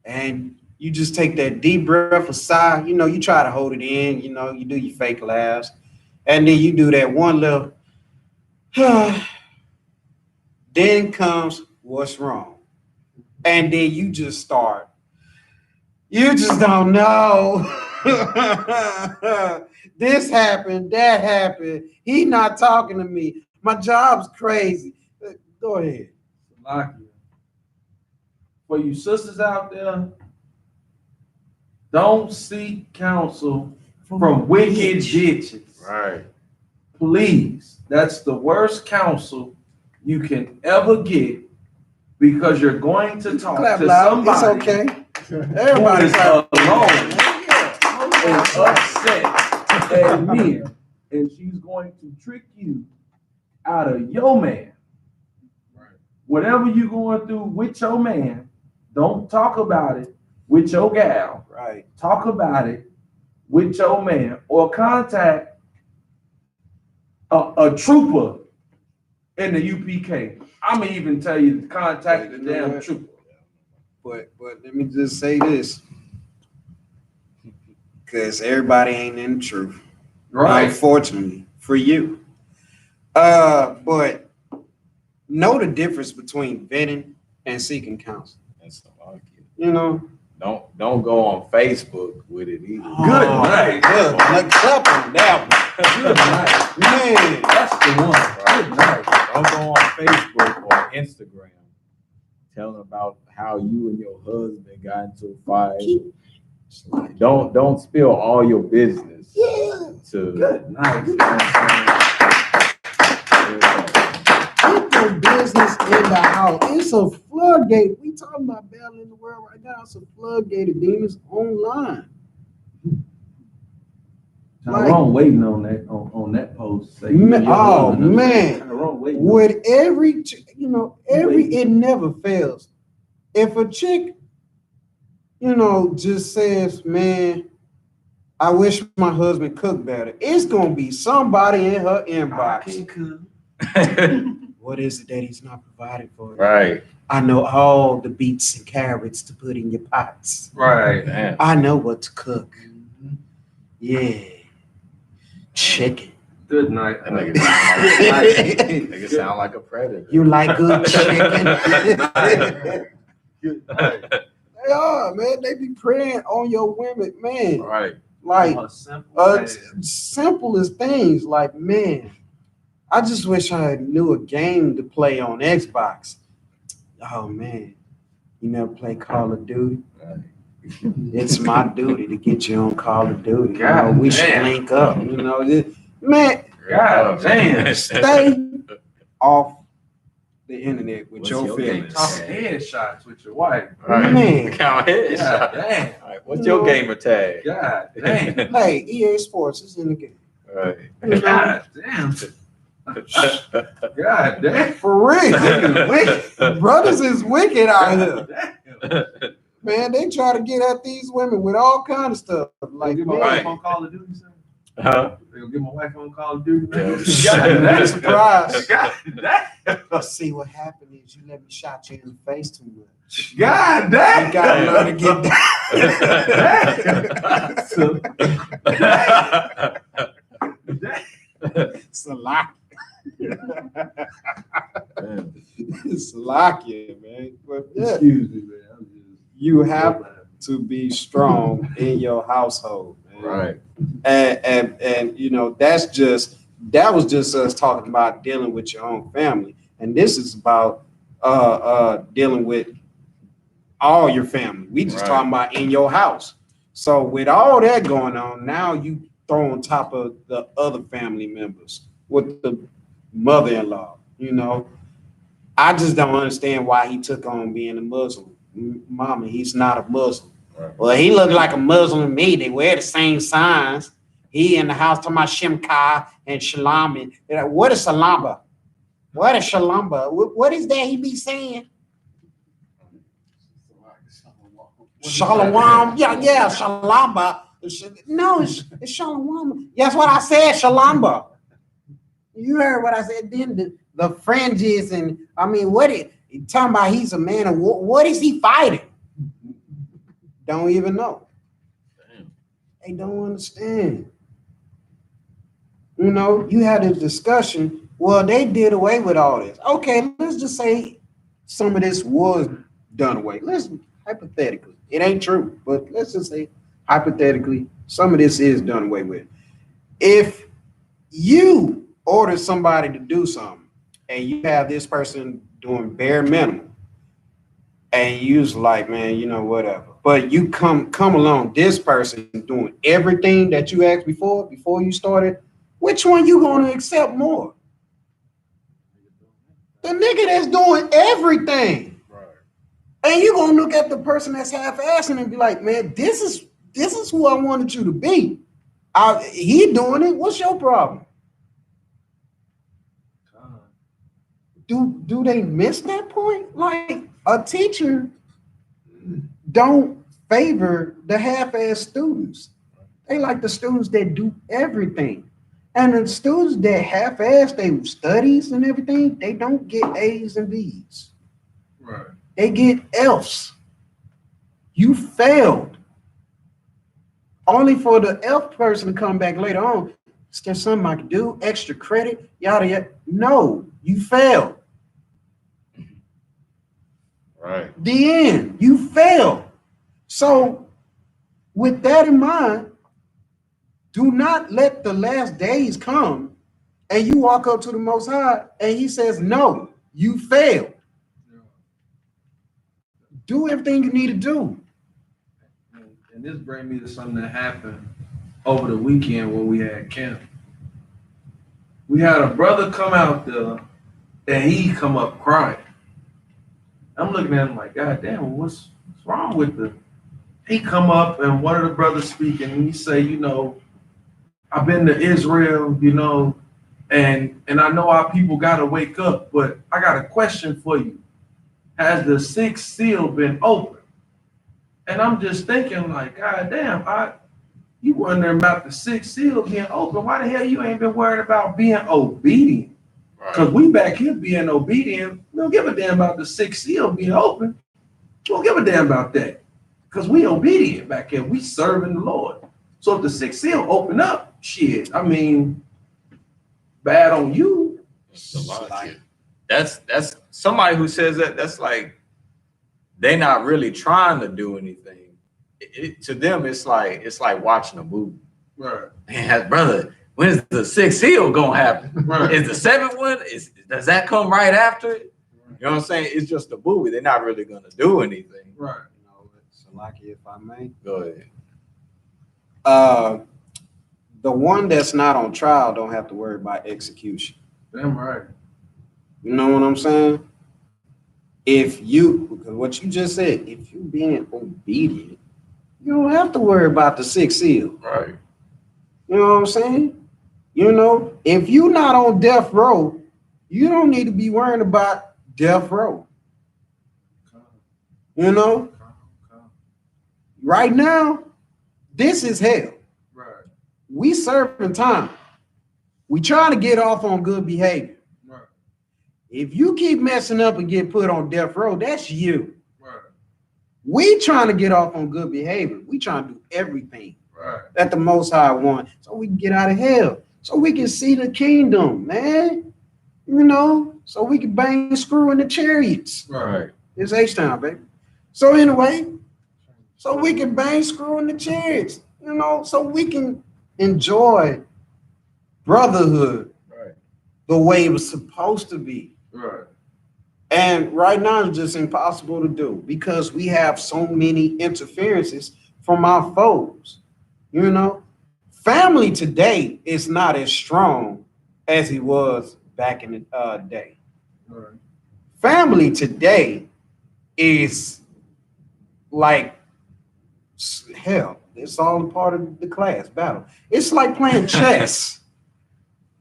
Speaker 2: and you just take that deep breath, a sigh, you know, you try to hold it in, you know, you do your fake laughs, and then you do that one little, then comes what's wrong. And then you just start, you just don't know. This happened, that happened. He not talking to me. My job's crazy. Go ahead.
Speaker 3: For you sisters out there, don't seek counsel from wicked bitches.
Speaker 1: Right.
Speaker 3: Please. That's the worst counsel you can ever get, because you're going to talk
Speaker 2: Clap
Speaker 3: to
Speaker 2: loud.
Speaker 3: somebody
Speaker 2: It's okay. Everybody's
Speaker 3: alone
Speaker 2: like,
Speaker 3: and upset at me, and she's going to trick you out of your man.
Speaker 1: Right.
Speaker 3: Whatever you're going through with your man, don't talk about it with your gal.
Speaker 2: right.
Speaker 3: Talk about it with your man, or contact a trooper in the UPK. I'm gonna even tell you to contact the damn trooper.
Speaker 2: But let me just say this, because everybody ain't in the truth.
Speaker 3: Right.
Speaker 2: Unfortunately for you. But know the difference between vetting and seeking counsel.
Speaker 1: That's a lot.
Speaker 2: You know?
Speaker 1: Don't go on Facebook with it either.
Speaker 3: Good night.
Speaker 2: Good. Let's clap on that
Speaker 3: Good night.
Speaker 2: one. Man.
Speaker 3: That's the one.
Speaker 1: Right.
Speaker 3: Good night.
Speaker 1: Don't go on Facebook or Instagram telling about how you and your husband got into a fight. Don't spill all your business.
Speaker 2: Yeah.
Speaker 3: Good night.
Speaker 2: Get your business in the house. It's a floodgate. We talking about battling the world right now. It's a floodgate of demons online.
Speaker 3: Tyrone waiting on that post. Say,
Speaker 2: Man, oh man,
Speaker 3: Tyrone waiting.
Speaker 2: with every, it never fails. If a chick, just says, man, I wish my husband cooked better, it's gonna be somebody in her inbox. What is it that he's not providing for?
Speaker 1: Right.
Speaker 2: I know all the beets and carrots to put in your pots.
Speaker 3: Right.
Speaker 1: Man.
Speaker 2: I know what to cook. Yeah. Chicken.
Speaker 3: Good night.
Speaker 1: That nigga sound like a predator.
Speaker 2: You like good chicken?
Speaker 3: Good night.
Speaker 2: They are, man. They be preying on your women, man.
Speaker 1: Right.
Speaker 2: Like,
Speaker 3: Simple
Speaker 2: simplest things. Like, man, I just wish I knew a game to play on Xbox. Oh, man. You never play Call of Duty?
Speaker 1: Right.
Speaker 2: It's my duty to get you on Call of Duty.
Speaker 3: God
Speaker 2: we should
Speaker 3: damn.
Speaker 2: link up. Man,
Speaker 3: God damn.
Speaker 2: stay off the internet with
Speaker 1: What's
Speaker 2: your
Speaker 1: your
Speaker 2: feelings.
Speaker 3: Talk headshots with your wife.
Speaker 1: Right.
Speaker 2: Man.
Speaker 1: Count heads.
Speaker 3: God damn.
Speaker 1: All right. What's your gamer tag?
Speaker 3: God damn.
Speaker 2: Hey, EA Sports is in the game.
Speaker 1: Right.
Speaker 3: God damn. God damn.
Speaker 2: For real. Wicked. Brothers is wicked out here.
Speaker 3: Damn.
Speaker 2: Man, they try to get at these women with all kind of stuff. Like,
Speaker 3: Get my
Speaker 2: man,
Speaker 3: wife on Call of Duty, son.
Speaker 1: Huh?
Speaker 3: They gonna get my wife on Call of Duty.
Speaker 1: Yeah.
Speaker 3: God damn.
Speaker 2: surprise.
Speaker 3: God damn.
Speaker 2: See, what happened is you let me shot you in the face too much.
Speaker 3: God damn.
Speaker 2: You gotta learn to get It's a lot. It's Salakia, man. But yeah,
Speaker 3: Excuse me, man. I'm just
Speaker 2: you have to be strong in your household, man.
Speaker 1: Right.
Speaker 2: And that was just us talking about dealing with your own family. And this is about dealing with all your family. We just
Speaker 1: Right.
Speaker 2: talking about in your house. So with all that going on, now you throw on top of the other family members with the mother-in-law, I just don't understand why he took on being a Muslim. Mama, he's not a Muslim.
Speaker 1: Right.
Speaker 2: Well, he looked like a Muslim to me. They wear the same signs. He in the house talking about Shimka and Shalom. And what is Salamba? What is Shalamba? What is that he be saying? Shalom. Yeah, Shalamba. No, it's Shalom. That's what I said, Shalamba. You heard what I said. Then the fringes and I mean, what it talking about? He's a man of war. What is he fighting? Don't even know.
Speaker 1: Damn.
Speaker 2: They don't understand. You know, you had a discussion. Well, they did away with all this. Okay, let's just say some of this was done away. Let's hypothetically, it ain't true, but let's just say hypothetically, some of this is done away with. If you order somebody to do something and you have this person doing bare minimum, and you's like, man, you know, whatever. But you come along, this person doing everything that you asked before you started. Which one you gonna accept more? The nigga that's doing everything.
Speaker 1: Right.
Speaker 2: And you gonna look at the person that's half-assing and be like, man, this is who I wanted you to be. He doing it. What's your problem? Do they miss that point? Like a teacher don't favor the half-ass students. They like the students that do everything. And the students that half-ass their studies and everything, they don't get A's and B's.
Speaker 3: Right.
Speaker 2: They get F's. You failed. Only for the F person to come back later on. Is there something I can do? Extra credit? Yada yada. No, you failed.
Speaker 1: Right.
Speaker 2: The end. You failed. So with that in mind, do not let the last days come and you walk up to the Most High and he says, no, you failed. Do everything you need to do.
Speaker 3: And this brings me to something that happened over the weekend when we had camp. We had a brother come out there and he come up crying. I'm looking at him like, God damn, what's wrong with the? He come up and one of the brothers speaking and he say, you know, I've been to Israel, you know, and I know our people got to wake up, but I got a question for you. Has the sixth seal been opened? And I'm just thinking like, God damn, you wondering about the sixth seal being open. Why the hell you ain't been worried about being obedient? Because we back here being obedient. We don't give a damn about the sixth seal being open. We don't give a damn about that. Because we obedient back here. We serving the Lord. So if the sixth seal open up, shit, I mean, bad on you.
Speaker 1: That's somebody who says that, that's like they're not really trying to do anything. To them, it's like watching a movie.
Speaker 3: Right.
Speaker 1: Man, brother, when's the sixth seal gonna happen?
Speaker 3: Right.
Speaker 1: Is the seventh one? Does that come right after it? You know what I'm saying? It's just a movie. They're not really gonna do anything.
Speaker 3: Right.
Speaker 2: You know, Salaki, if I may.
Speaker 1: Go ahead.
Speaker 2: The one that's not on trial don't have to worry about execution.
Speaker 3: Damn right.
Speaker 2: You know what I'm saying? If you, because what you just said, if you being obedient, you don't have to worry about the sixth seal.
Speaker 1: Right.
Speaker 2: You know what I'm saying? You know, if you're not on death row, you don't need to be worrying about death row. You know? Right now, this is hell.
Speaker 3: Right.
Speaker 2: We serving time. We trying to get off on good behavior.
Speaker 3: Right.
Speaker 2: If you keep messing up and get put on death row, that's you.
Speaker 3: Right.
Speaker 2: We trying to get off on good behavior. We trying to do everything
Speaker 3: Right.
Speaker 2: that the Most High want so we can get out of hell, so we can see the kingdom, man. You know, so we can bang screw in the chariots.
Speaker 3: Right.
Speaker 2: It's H-Town, baby. So anyway, so we can bang screw in the chariots, you know, so we can enjoy brotherhood the way it was supposed to be.
Speaker 3: Right.
Speaker 2: And right now it's just impossible to do because we have so many interferences from our foes. You know, family today is not as strong as it was back in the day.
Speaker 3: Right.
Speaker 2: Family today is like hell. It's all a part of the class battle. It's like playing chess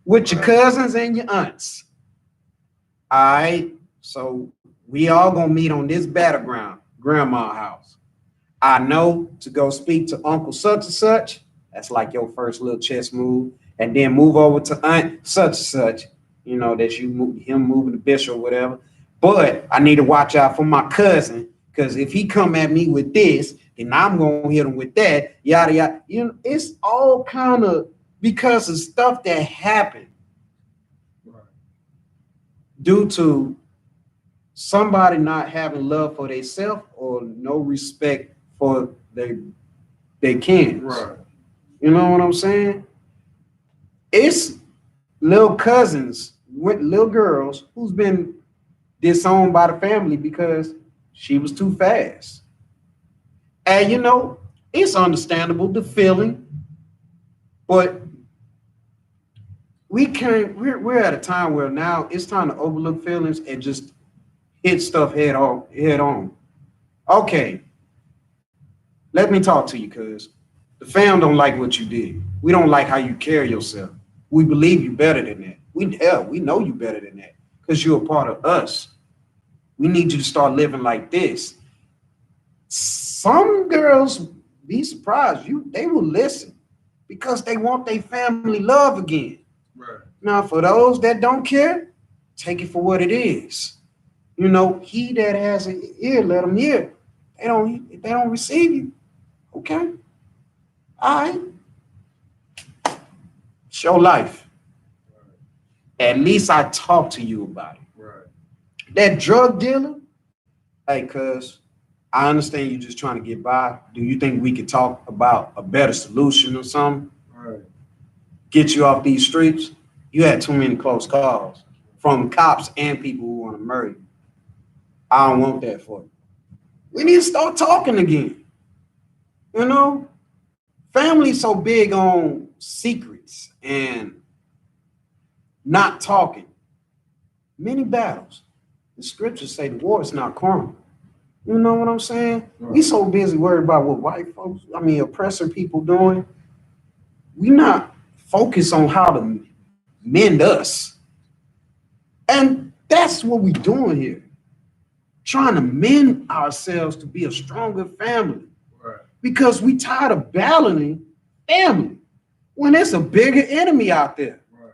Speaker 2: with your cousins and your aunts. All right. So we all gonna meet on this battleground, grandma's house. I know to go speak to Uncle such and such. That's like your first little chess move. And then move over to Aunt such and such. You know, that you move him moving the bishop or whatever. But I need to watch out for my cousin, because if he come at me with this, then I'm gonna hit him with that. Yada yada. You know, it's all kind of because of stuff that happened due to somebody not having love for themselves or no respect for their kin.
Speaker 3: Right.
Speaker 2: You know what I'm saying? It's little cousins with little girls who's been disowned by the family because she was too fast. And you know, it's understandable, the feeling, but we're at a time where now it's time to overlook feelings and just hit stuff head on. Okay, let me talk to you, cuz the fam don't like what you did. We don't like how you carry yourself. We believe you better than that. We know you better than that because you're a part of us. We need you to start living like this. Some girls be surprised. They will listen because they want their family love again.
Speaker 3: Right.
Speaker 2: Now, for those that don't care, take it for what it is. You know, he that has an ear, let him hear. If they don't receive you, okay. All right. It's your life. Right. At least I talked to you about it.
Speaker 3: Right.
Speaker 2: That drug dealer, hey, cuz I understand you just trying to get by. Do you think we could talk about a better solution or something?
Speaker 3: Right.
Speaker 2: Get you off these streets? You had too many close calls from cops and people who want to murder you. I don't want that for you. We need to start talking again. You know, family's so big on secrets and not talking. Many battles. The scriptures say the war is not carnal. You know what I'm saying? Right. We so busy worried about what white folks, oppressor people doing. We not focused on how to mend us. And that's what we're doing here. Trying to mend ourselves to be a stronger family. Right. Because we tired of battling family when there's a bigger enemy out there. Right.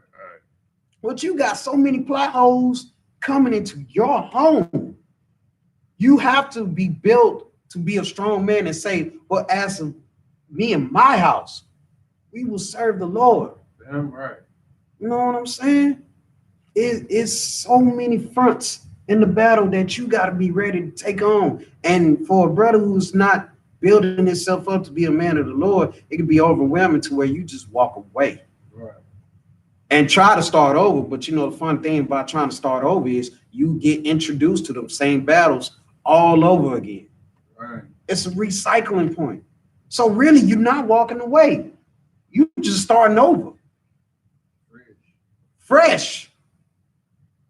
Speaker 2: But you got so many plot holes coming into your home. You have to be built to be a strong man and say, well, as of me and my house, we will serve the Lord.
Speaker 3: Damn right.
Speaker 2: You know what I'm saying? It's so many fronts in the battle that you got to be ready to take on. And for a brother who's not building himself up to be a man of the Lord, it can be overwhelming to where you just walk away. Right. And try to start over. But you know, the fun thing about trying to start over is you get introduced to them same battles all over again. Right. It's a recycling point. So really, you're not walking away. You just starting over. Fresh.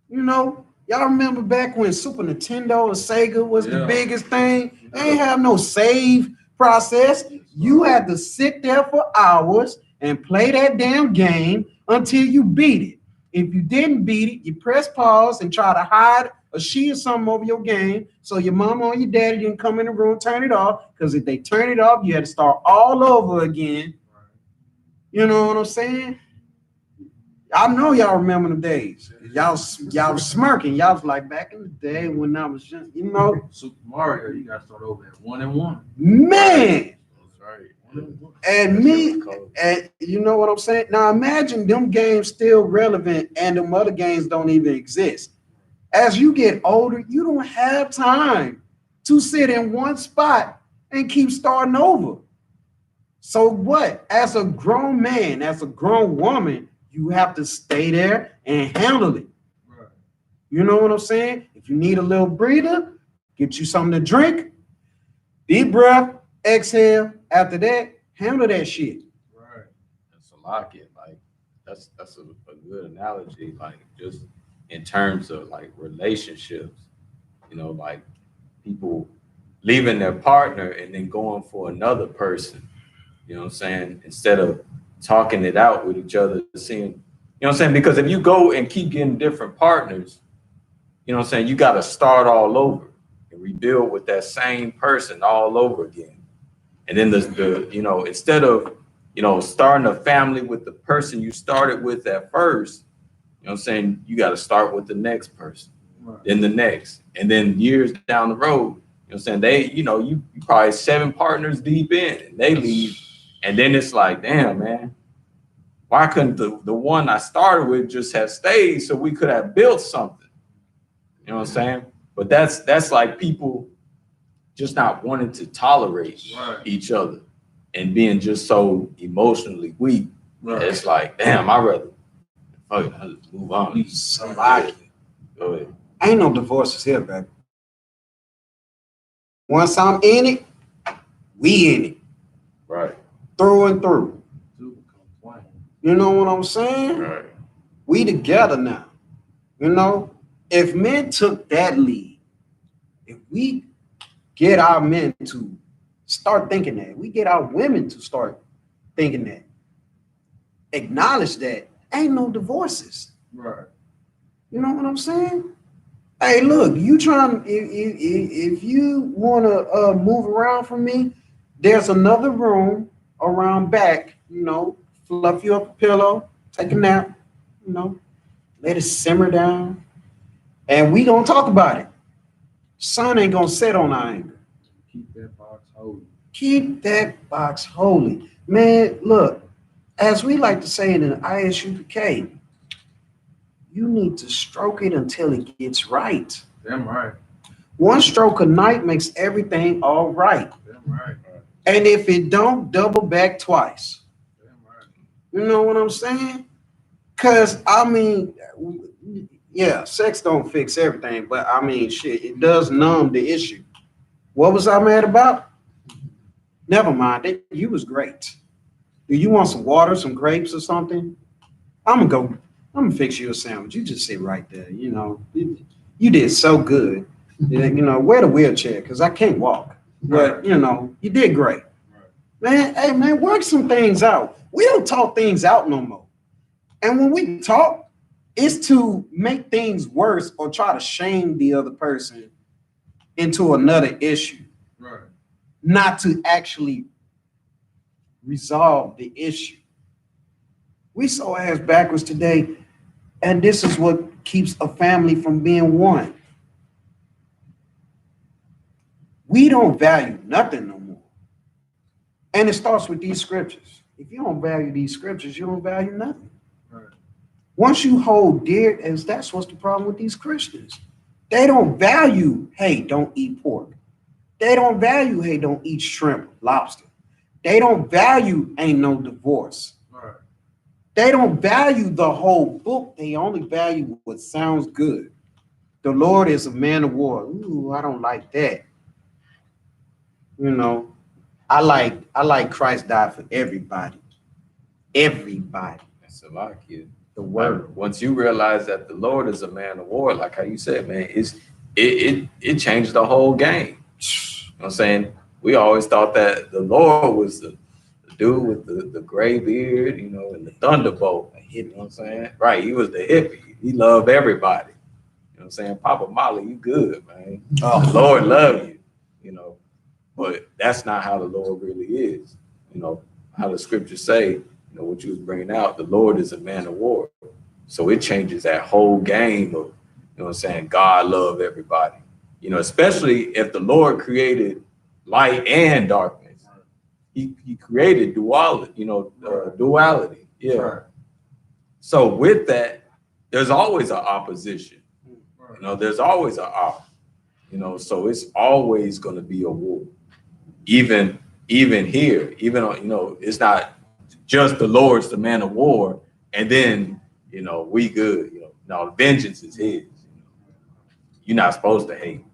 Speaker 2: You know, y'all remember back when Super Nintendo or Sega was the biggest thing? They ain't have no save process. You had to sit there for hours and play that damn game until you beat it. If you didn't beat it, you press pause and try to hide or shield something over your game so your mama or your daddy didn't come in the room, turn it off. Because if they turn it off, you had to start all over again. You know what I'm saying? I know y'all remember the days. Y'all smirking. Y'all was like, back in the day when I was just, you know.
Speaker 3: Super Mario, you got to start over at 1-1.
Speaker 2: Man.
Speaker 3: That's right.
Speaker 2: And me, and you know what I'm saying? Now imagine them games still relevant and them other games don't even exist. As you get older, you don't have time to sit in one spot and keep starting over. So what? As a grown man, as a grown woman, you have to stay there and handle it. Right. You know what I'm saying? If you need a little breather, get you something to drink, deep breath, exhale. After that, handle that shit.
Speaker 1: Right. That's a lock it. Like that's a good analogy. Like just in terms of like relationships, you know, like people leaving their partner and then going for another person. You know what I'm saying? Instead of talking it out with each other, seeing, you know what I'm saying? Because if you go and keep getting different partners, you know what I'm saying, you got to start all over and rebuild with that same person all over again. And then the you know, instead of, you know, starting a family with the person you started with at first, you know what I'm saying, you got to start with the next person, then the next, and then years down the road, you know what I'm saying, they, you know, you probably 7 partners deep in and they leave. And then it's like, damn, man, why couldn't the one I started with just have stayed so we could have built something? You know what I'm saying? But that's like people just not wanting to tolerate each other and being just so emotionally weak. It's like, damn, I'd rather move on.
Speaker 2: Somebody.
Speaker 1: Go ahead.
Speaker 2: Ain't no divorces here, baby. Once I'm in it, we in it.
Speaker 1: Right.
Speaker 2: Through and through. You know what I'm saying?
Speaker 1: Right.
Speaker 2: We together now. You know, if men took that lead, if we get our men to start thinking that, we get our women to start thinking that, acknowledge that, ain't no divorces.
Speaker 3: Right.
Speaker 2: You know what I'm saying? Hey, look, you trying, if you want to move around from me, there's another room around back, you know, fluff you up a pillow, take a nap, you know, let it simmer down, and we gonna talk about it. Sun ain't gonna set on our anger.
Speaker 3: Keep that box holy.
Speaker 2: Keep that box holy. Man, look, as we like to say in the I.S.U.P.K, you need to stroke it until it gets right.
Speaker 3: Damn right.
Speaker 2: One stroke a night makes everything all right.
Speaker 3: Damn right.
Speaker 2: And if it don't, double back twice.
Speaker 3: Damn right.
Speaker 2: You know what I'm saying? Because, I mean, yeah, sex don't fix everything, but I mean, shit, it does numb the issue. What was I mad about? Never mind, you was great. Do you want some water, some grapes or something? I'm gonna fix you a sandwich. You just sit right there, you know. You did so good. You know, wear the wheelchair, because I can't walk. But, you know, you did great. Man, hey, man, work some things out. We don't talk things out no more. And when we talk, it's to make things worse or try to shame the other person into another issue.
Speaker 3: Right.
Speaker 2: Not to actually resolve the issue. We so ass backwards today, and this is what keeps a family from being one. We don't value nothing no more. And it starts with these scriptures. If you don't value these scriptures, you don't value nothing.
Speaker 3: Right.
Speaker 2: Once you hold dear, as that's what's the problem with these Christians. They don't value, hey, don't eat pork. They don't value, hey, don't eat shrimp, lobster. They don't value, ain't no divorce.
Speaker 3: Right.
Speaker 2: They don't value the whole book. They only value what sounds good. The Lord is a man of war. Ooh, I don't like that. You know, I like Christ died for everybody. Everybody.
Speaker 1: That's a lot, kid.
Speaker 2: The word.
Speaker 1: Once you realize that the Lord is a man of war, like how you said, man, it changed the whole game. You know what I'm saying? We always thought that the Lord was the dude with the gray beard, you know, and the thunderbolt. You know what I'm saying? Right. He was the hippie. He loved everybody. You know what I'm saying? Papa Molly, you good, man.
Speaker 2: Oh.
Speaker 1: The Lord love you, you know. But that's not how the Lord really is. You know, how the scriptures say, you know, what you was bringing out, the Lord is a man of war. So it changes that whole game of, you know what I'm saying, God love everybody. You know, especially if the Lord created light and darkness. He created duality, you know, duality. Yeah. Right. So with that, there's always an opposition. You know, there's always an op. You know, so it's always going to be a war. Even here, even, you know, it's not just the Lord's the man of war, and then, you know, we good. You know, no, vengeance is his. You know? You're not supposed to hate.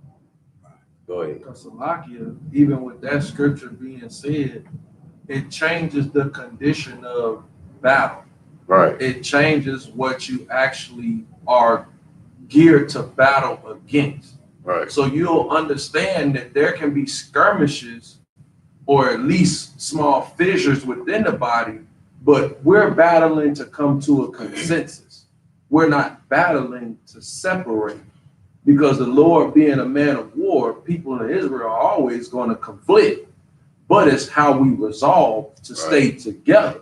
Speaker 1: Go ahead.
Speaker 3: Because Salakia, even with that scripture being said, it changes the condition of battle.
Speaker 1: Right.
Speaker 3: It changes what you actually are geared to battle against.
Speaker 1: Right.
Speaker 3: So you'll understand that there can be skirmishes or at least small fissures within the body, but we're battling to come to a consensus. We're not battling to separate. because the Lord being a man of war, people in Israel are always going to conflict, but it's how we resolve to stay together.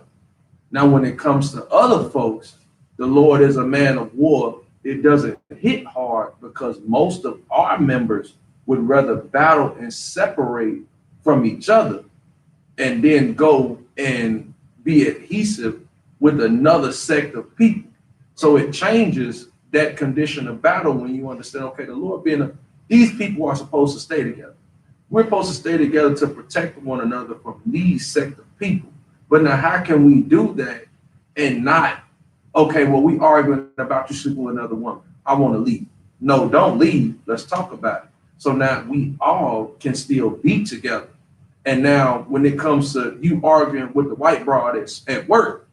Speaker 3: Now, when it comes to other folks, the Lord is a man of war. It doesn't hit hard because most of our members would rather battle and separate from each other and then go and be adhesive with another sect of people. So it changes that condition of battle when you understand, okay, the Lord being these people are supposed to stay together. We're supposed to stay together to protect one another from these sect of people. But now how can we do that and not, okay, well, we arguing about you sleeping with another woman. I want to leave. No, don't leave. Let's talk about it. So now we all can still be together. And now when it comes to you arguing with the white broad at work,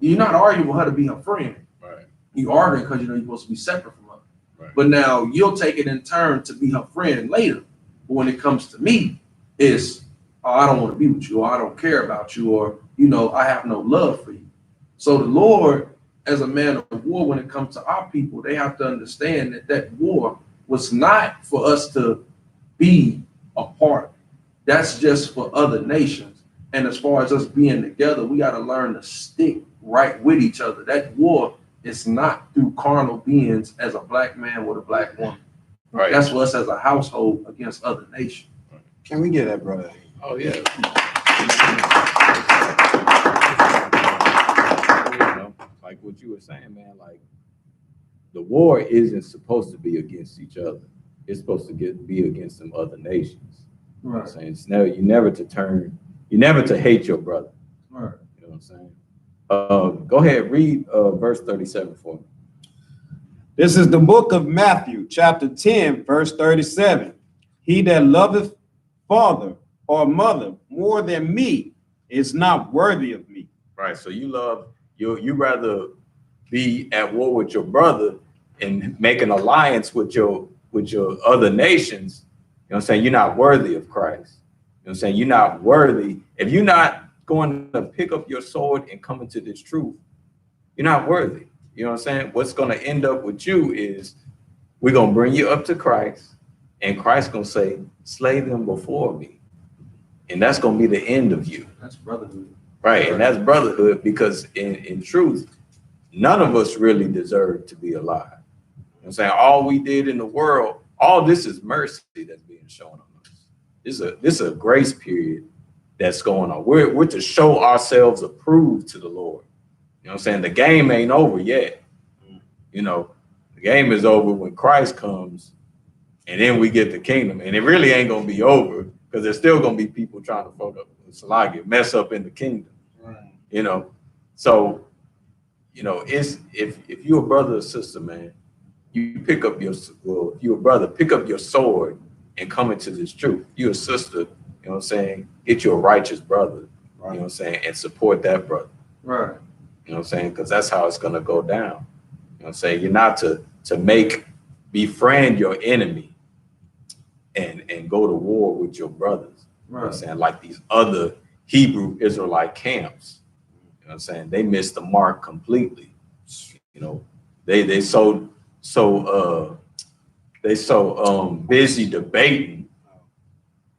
Speaker 3: you're not arguing with her to be her friend.
Speaker 1: Right.
Speaker 3: You arguing because you know you're supposed to be separate from her.
Speaker 1: Right.
Speaker 3: But now you'll take it in turn to be her friend later. But when it comes to me, it's, oh, I don't want to be with you, or I don't care about you, or, you know, I have no love for you. So the Lord, as a man of war, when it comes to our people, they have to understand that that war was not for us to be apart. That's just for other nations. And as far as us being together, we got to learn to stick right with each other. That war is not through carnal beings as a black man with a black woman.
Speaker 1: Right.
Speaker 3: That's for us as a household against other nations.
Speaker 2: Can we get that, brother?
Speaker 1: Oh, yeah. You know, like what you were saying, man, like the war isn't supposed to be against each other. It's supposed to be against some other nations. You know what I'm saying? It's never, you never to hate your brother.
Speaker 3: Right.
Speaker 1: You know what I'm saying? Go ahead, read verse 37 for me.
Speaker 2: This is the book of Matthew, chapter 10, verse 37. He that loveth father or mother more than me is not worthy of me.
Speaker 1: Right. So you rather be at war with your brother and make an alliance with your other nations. You know what I'm saying? You're not worthy of Christ. You know what I'm saying? You're not worthy. If you're not going to pick up your sword and come into this truth, you're not worthy. You know what I'm saying? What's going to end up with you is we're going to bring you up to Christ, and Christ's going to say, slay them before me. And that's going to be the end of you.
Speaker 3: That's brotherhood.
Speaker 1: Right. And that's brotherhood, because in truth, none of us really deserve to be alive. You know what I'm saying? All we did in the world, all this is mercy that's being shown on us. This is a grace period that's going on. We're to show ourselves approved to the Lord. You know what I'm saying? The game ain't over yet. You know, the game is over when Christ comes, and then we get the kingdom. And it really ain't going to be over, because there's still going to be people trying to fuck up, mess up in the kingdom.
Speaker 2: Right.
Speaker 1: You know, so, you know, it's if you're a brother or sister, man, you pick up if you're a brother, pick up your sword and come into this truth. If you're a sister, you know what I'm saying, get you a righteous brother, right. You know what I'm saying, and support that brother.
Speaker 3: Right.
Speaker 1: You know what I'm saying? Because that's how it's going to go down. You know what I'm saying? You're not to befriend your enemy and go to war with your brothers. Right. You know what I'm saying? Like these other Hebrew Israelite camps. You know what I'm saying? They missed the mark completely. You know, they so busy debating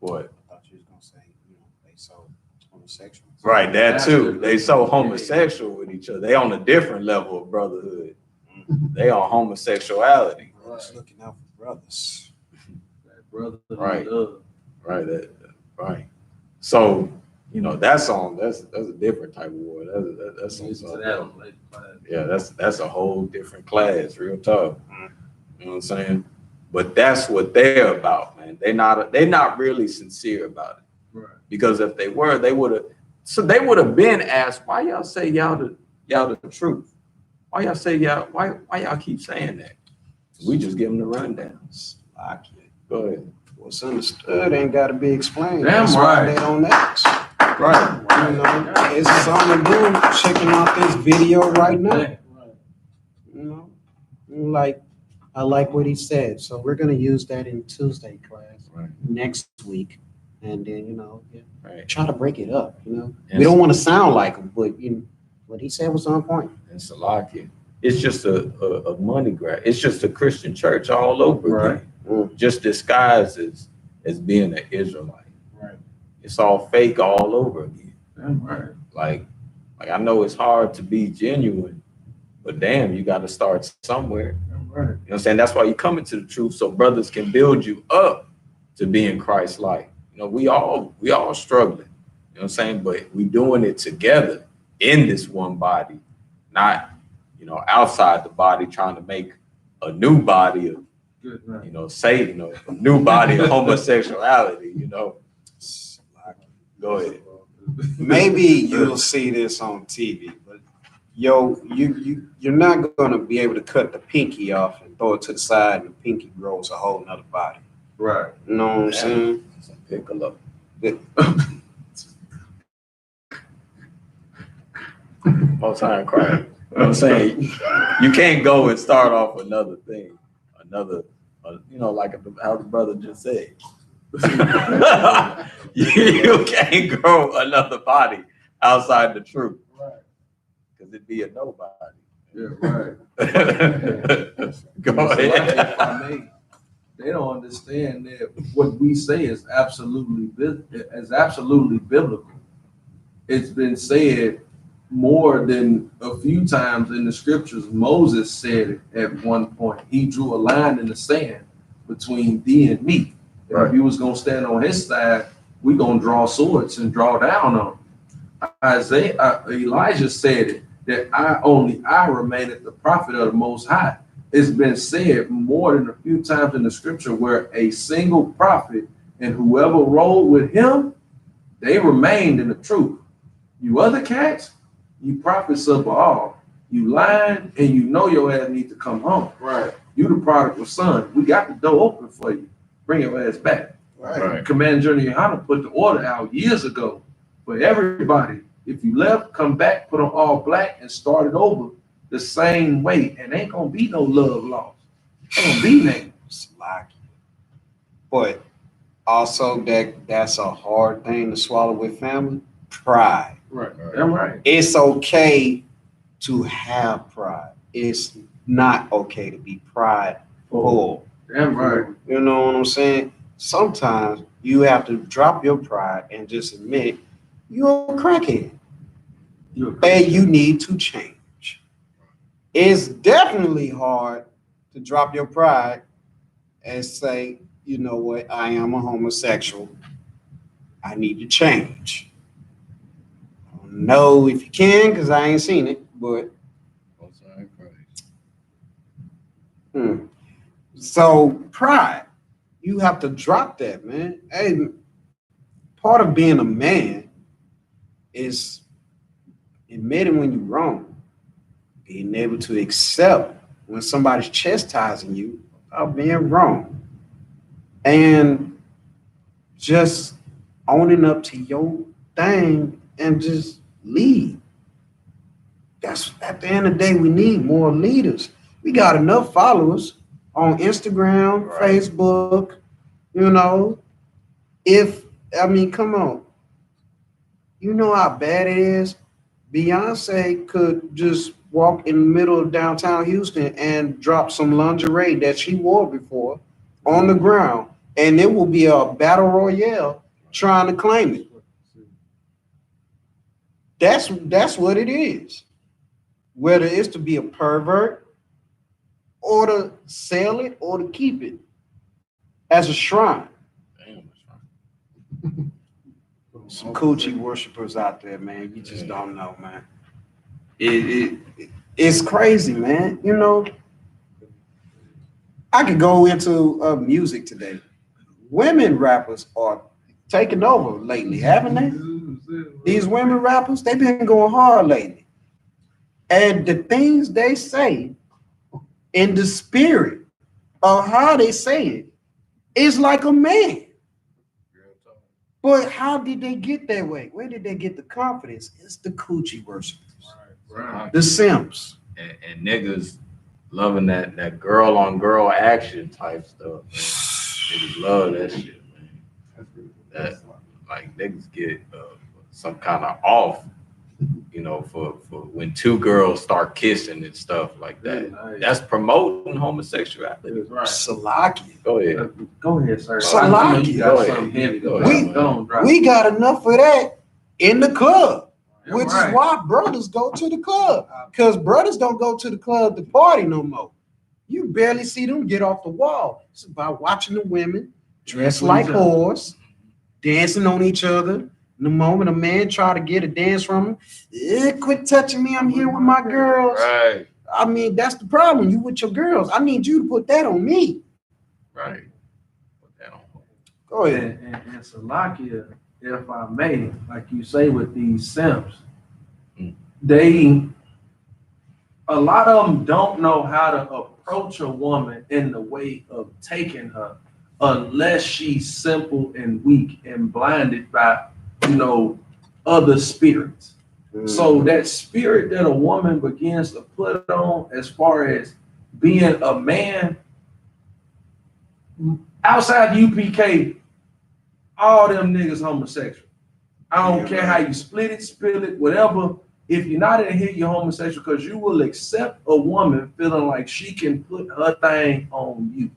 Speaker 1: what?
Speaker 2: I thought you was gonna say, you know, they so homosexual.
Speaker 1: Right, that too. They so homosexual with each other. They on a different level of brotherhood. They on homosexuality.
Speaker 2: Brothers looking out for brothers.
Speaker 1: Right. Right. Right. So, you know, that's a different type of war. That's yeah, that's a whole different class, real talk. You know what I'm saying? But that's what they're about, man. They're not really sincere about it. Right. Because if they were, they would have been asked, why y'all say y'all the truth? Why y'all say why y'all keep saying that? We just give them the rundown. Go ahead.
Speaker 2: What's understood ain't got to be explained.
Speaker 3: Damn
Speaker 2: that's
Speaker 3: right.
Speaker 2: Why they don't ask.
Speaker 1: Right.
Speaker 2: You know, it's on the room checking out this video right now. Right. You know, I like what he said. So we're going to use that in Tuesday class next week. And then, you know, try to break it up. You know, we don't want to sound like him, but you know, what he said was on point.
Speaker 1: And Salaki, it's just a money grab. It's just a Christian church all over again, just disguised as being an Israelite.
Speaker 3: Right.
Speaker 1: It's all fake all over again.
Speaker 3: Right.
Speaker 1: Like I know it's hard to be genuine, but damn, you got to start somewhere.
Speaker 3: Right.
Speaker 1: You know what I'm saying? That's why you come into the truth, so brothers can build you up to being Christ-like. You know, we all struggling. You know what I'm saying? But we doing it together in this one body, not, you know, outside the body trying to make a new body of, you know, Satan, or a new body of homosexuality, you know. Go ahead.
Speaker 2: Maybe you'll see this on TV, but you're not gonna be able to cut the pinky off and throw it to the side and the pinky grows a whole nother body.
Speaker 3: Right.
Speaker 2: You know what I'm saying?
Speaker 1: Piccolo. Most high in Christ. You know what I'm saying? You can't go and start off another thing, you know, like how the brother just said. You can't grow another body outside the truth.
Speaker 3: Right.
Speaker 1: Because it'd be a nobody.
Speaker 3: Yeah, right.
Speaker 1: Go
Speaker 3: So
Speaker 1: ahead.
Speaker 3: like, if I may, they don't understand that what we say is absolutely biblical. It's been said more than a few times in the scriptures. Moses said it at one point. He drew a line in the sand between thee and me.
Speaker 1: Right.
Speaker 3: If you was gonna stand on his side, we gonna draw swords and draw down on him. Elijah said it, that I remaineth the prophet of the Most High. It's been said more than a few times in the scripture where a single prophet and whoever rolled with him, they remained in the truth. You other cats, you prophets of Baal, you lying, and you know your ass need to come home. Right. You the prodigal son. We got the door open for you. Bring your ass back.
Speaker 1: Right.
Speaker 3: Commander General YAHANNA put the order out years ago for everybody. If you left, come back, put on all black, and start it over the same way. And ain't gonna be no love lost. Ain't gonna be names.
Speaker 2: But also that's a hard thing to swallow with family. Pride.
Speaker 3: Right. Damn right.
Speaker 2: It's okay to have pride. It's not okay to be prideful.
Speaker 3: Damn right.
Speaker 2: You know what I'm saying? Sometimes you have to drop your pride and just admit you're a crackhead. And you need to change. It's definitely hard to drop your pride and say, you know what, I am a homosexual. I need to change. I don't know if you can because I ain't seen it, but so pride, you have to drop that, man. Hey, part of being a man is admitting when you're wrong, being able to accept when somebody's chastising you about being wrong, and just owning up to your thing and just lead. That's at the end of the day, we need more leaders. We got enough followers on Instagram,
Speaker 1: Right.
Speaker 2: Facebook, you know. Come on. You know how bad it is? Beyonce could just walk in the middle of downtown Houston and drop some lingerie that she wore before on the ground, and it will be a battle royale trying to claim it. That's what it is. Whether it's to be a pervert or to sell it or to keep it as a shrine. Some coochie worshipers out there, man. You just don't know, man. It's crazy, man. You know, I could go into music today. Women rappers are taking over lately, haven't they? These women rappers, they've been going hard lately. And the things they say in the spirit of how they say it is like a man. But how did they get that way? Where did they get the confidence? It's the coochie worshipers,
Speaker 1: Right.
Speaker 2: the simps.
Speaker 1: And niggas loving that girl on girl action type stuff. Niggas love that shit, man. That, like, niggas get some kind of off, you you know, for when two girls start kissing and stuff like that. That's promoting homosexuality.
Speaker 3: Right.
Speaker 2: Salaki.
Speaker 1: Go ahead.
Speaker 3: Go ahead, sir.
Speaker 2: So
Speaker 3: I know
Speaker 2: lucky.
Speaker 3: you
Speaker 1: Go
Speaker 3: got
Speaker 1: ahead.
Speaker 3: something heavy.
Speaker 1: Go ahead.
Speaker 2: We got enough of that in the club,
Speaker 3: Yeah,
Speaker 2: which
Speaker 3: right.
Speaker 2: is why brothers go to the club. Because brothers don't go to the club to party no more. You barely see them get off the wall. It's about watching the women dressed like whores, dancing on each other. The moment a man try to get a dance from him, quit touching me. I'm here with my girls.
Speaker 1: Right.
Speaker 2: I mean, that's the problem. You with your girls. I need you to put that on me.
Speaker 1: Right. Put that on.
Speaker 2: Go ahead.
Speaker 3: And Salakia, if I may, like you say with these simps, a lot of them don't know how to approach a woman in the way of taking her unless she's simple and weak and blinded by, you know, other spirits. So that spirit that a woman begins to put on as far as being a man, outside the UPK, all them niggas homosexual. I don't care how you split it, spill it, whatever. If you're not in here, you're homosexual because you will accept a woman feeling like she can put her thing on you.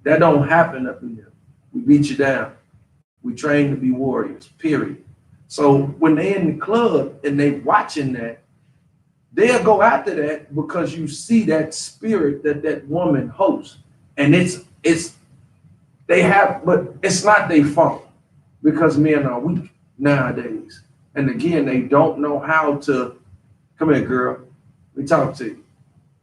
Speaker 3: That don't happen up in here. We beat you down. We train to be warriors, period. So when they in the club and they watching that, they'll go after that because you see that spirit that woman hosts. And they have, but it's not their fault because men are weak nowadays. And again, they don't know how to, come here, girl, let me talk to you.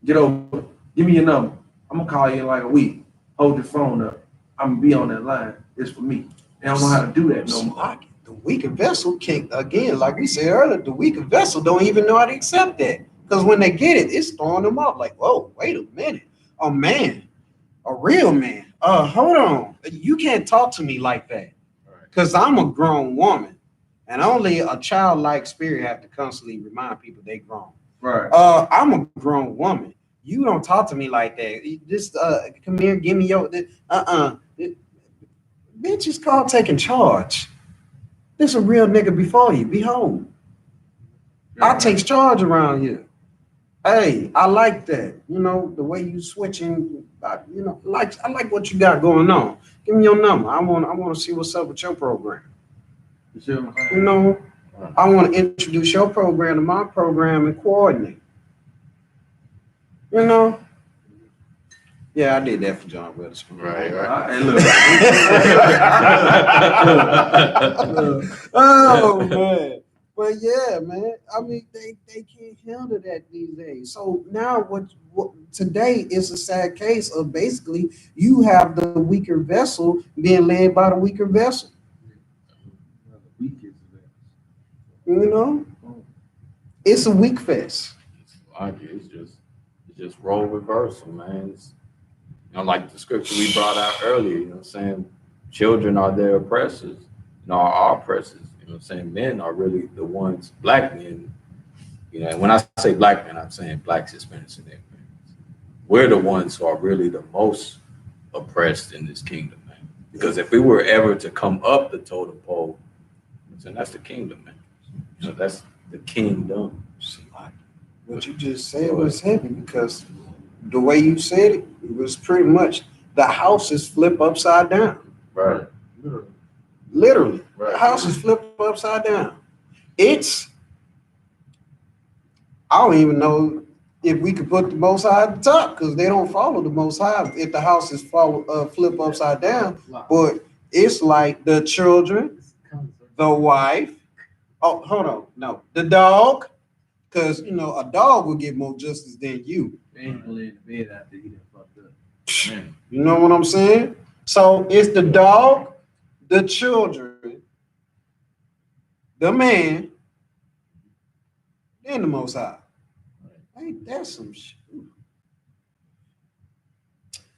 Speaker 3: Get over, give me your number. I'm gonna call you in like a week. Hold your phone up. I'm gonna be on that line. It's for me. They don't know how to do that no more.
Speaker 2: The weaker vessel can't, again, like we said earlier, the weaker vessel don't even know how to accept that. Because when they get it, it's throwing them off like, whoa, wait a minute. A man, a real man. Hold on. You can't talk to me like that. Because I'm a grown woman. And only a childlike spirit have to constantly remind people they grown.
Speaker 3: Right.
Speaker 2: I'm a grown woman. You don't talk to me like that. You just come here, give me your bitch is called taking charge. There's a real nigga before you. Behold. I takes charge around here. Hey, I like that. You know, the way you switching, you know, I like what you got going on. Give me your number. I want to see what's up with your program. You know, I want to introduce your program to my program and coordinate. You know? Yeah, I did that for John Witherspoon.
Speaker 1: Right.
Speaker 3: Hey, look.
Speaker 2: Oh man. But yeah, man. I mean, they can't handle that these days. So now what today is a sad case of basically you have the weaker vessel being led by the weaker vessel. You know? It's a weak fest.
Speaker 1: It's just role reversal, man. It's, you know, like the scripture we brought out earlier, you know what I'm saying? Children are their oppressors, you know, are our oppressors. You know what I'm saying? Men are really the ones, black men, you know, and when I say black men, I'm saying blacks, Hispanics, and immigrants. We're the ones who are really the most oppressed in this kingdom, man. Because if we were ever to come up the totem pole, then that's the kingdom, man. So that's the kingdom.
Speaker 2: What you just said was heavy because the way you said it, it was pretty much the house is flipped upside down.
Speaker 1: Right.
Speaker 2: Literally.
Speaker 1: Right.
Speaker 2: The house is flipped upside down. It's, I don't even know if we could put the Most High at the top because they don't follow the Most High if the house is flipped upside down. But it's like the children, the wife, oh, hold on, no, the dog, because, you know, a dog will get more justice than you.
Speaker 3: They ain't gonna lay in the bed after he done fucked up.
Speaker 1: Man.
Speaker 2: You know what I'm saying? So it's the dog, the children, the man, and the Most High. Ain't that some shit?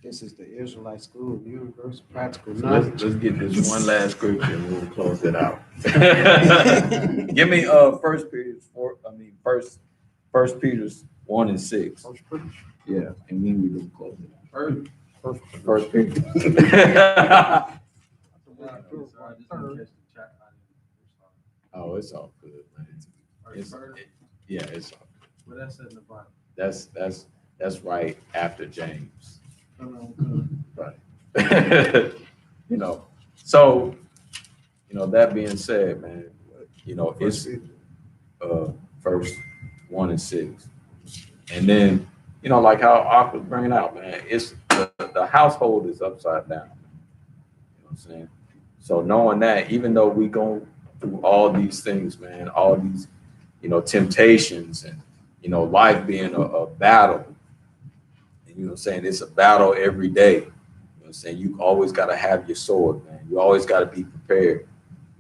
Speaker 2: This is the Israelite School of Universal Practical
Speaker 1: So
Speaker 2: Knowledge.
Speaker 1: let's get this one last scripture and we'll close it out. Give me First Peter's 1:6. Yeah, and then we will close it out. First Peter. Oh, it's all good, man. Yeah, it's
Speaker 3: But that's in the Bible.
Speaker 1: that's right after James.
Speaker 3: Right.
Speaker 1: You know, so that being said, man, it's first 1 and 6, and then like how Ak was bringing out, man, it's the household is upside down. You know what I'm saying? So knowing that, even though we go through all these things, man, all these temptations, and life being a battle, and what I'm saying, it's a battle every day. What I'm saying, you always got to have your sword, man. You always got to be prepared.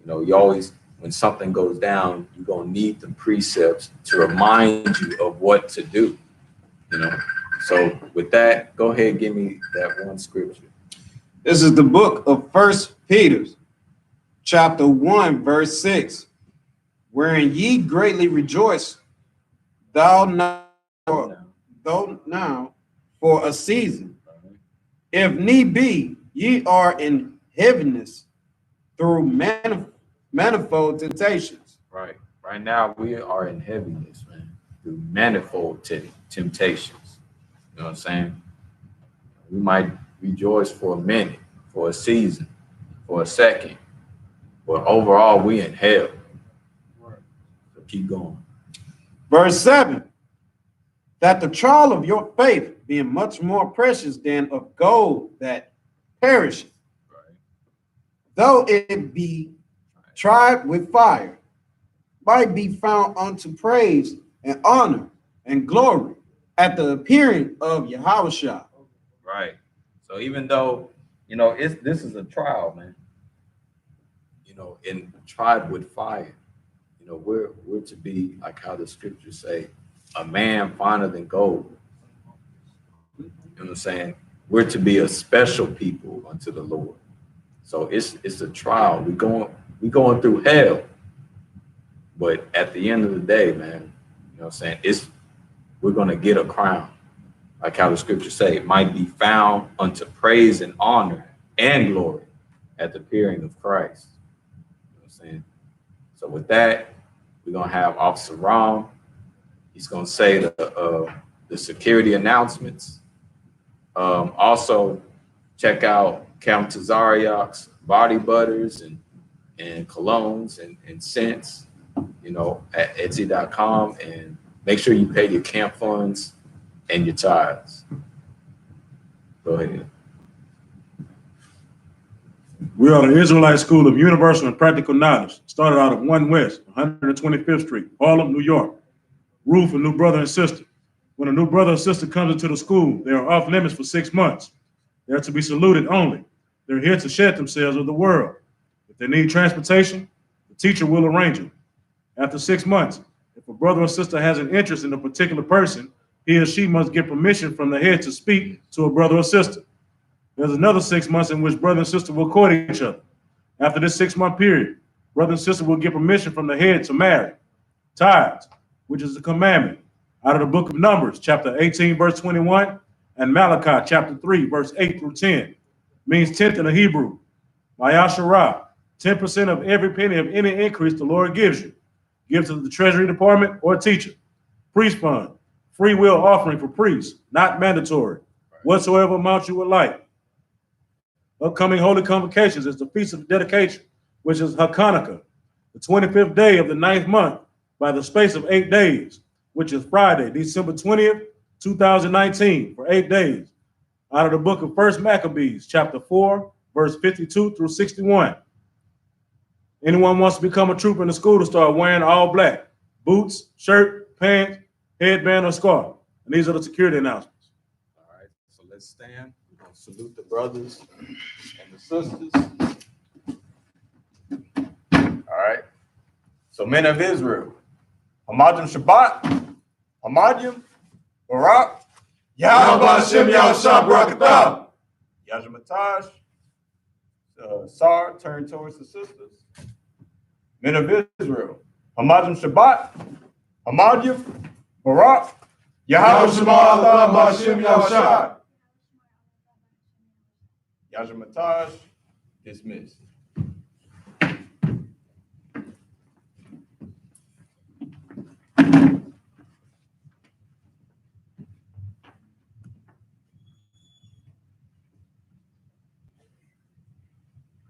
Speaker 1: You always, when something goes down, you're going to need the precepts to remind you of what to do. So with that, go ahead and give me that one scripture.
Speaker 2: This is the book of 1 Peter, chapter 1, verse 6, wherein ye greatly rejoice, though now for a season, if need be, ye are in heaviness through manifold temptations.
Speaker 1: Right. Right now, we are in heaviness, man, through manifold temptations. You know what I'm saying? We might rejoice for a minute, for a season, for a second, but overall, we in hell. So keep going.
Speaker 2: Verse 7, that the trial of your faith, being much more precious than of gold that perisheth, though it be tried with fire, might be found unto praise and honor and glory at the appearing of Yahushua.
Speaker 1: Right. So even though, this is a trial, man, and tried with fire, we're to be, like how the scriptures say, a man finer than gold. You know what I'm saying? We're to be a special people unto the Lord. So it's a trial. We're going through hell. But at the end of the day, man, you know what I'm saying, we're going to get a crown. Like how the scriptures say, it might be found unto praise and honor and glory at the appearing of Christ. You know what I'm saying? So with that, we're going to have Officer Ram. He's going to say the security announcements. Also, check out Count Tazariak's body butters and colognes and scents, at Etsy.com, and make sure you pay your camp funds and your tithes. Go ahead.
Speaker 4: We are the Israelite School of Universal and Practical Knowledge, started out of 1 West, 125th Street, Harlem, New York. Rule for new brother and sister. When a new brother or sister comes into the school, they are off limits for 6 months. They are to be saluted only. They're here to shed themselves with the world. If they need transportation, the teacher will arrange it. After 6 months, if a brother or sister has an interest in a particular person, he or she must get permission from the head to speak to a brother or sister. There's another 6 months in which brother and sister will court each other. After this 6-month period, brother and sister will get permission from the head to marry. Tithes, which is a commandment, out of the book of Numbers, chapter 18, verse 21, and Malachi, chapter 3, verse 8 through 10, means tenth in the Hebrew. Mayasharah, 10% of every penny of any increase the Lord gives you. Give to the Treasury Department or teacher. Priest fund, free will offering for priests, not mandatory, whatsoever amount you would like. Upcoming holy convocations is the Feast of Dedication, which is Hanukkah, the 25th day of the 9th month, by the space of 8 days, which is Friday, December 20th, 2019, for 8 days, out of the book of 1 Maccabees, chapter 4, verse 52 through 61. Anyone wants to become a trooper in the school to start wearing all black, boots, shirt, pants, headband, or scarf. And these are the security announcements.
Speaker 1: All right, so let's stand. We're going to salute the brothers and the sisters. All right. So men of Israel, Hamadim Shabbat, Hamadim, Barak, Yahweh Hashem Yahushua Barakatah, Yajamatash, Sar, turn towards the sisters. Men of Israel, Hamadim Shabbat, Hamadim, Barak, Yahweh Hashem Yahushua, Yajamatash, dismissed.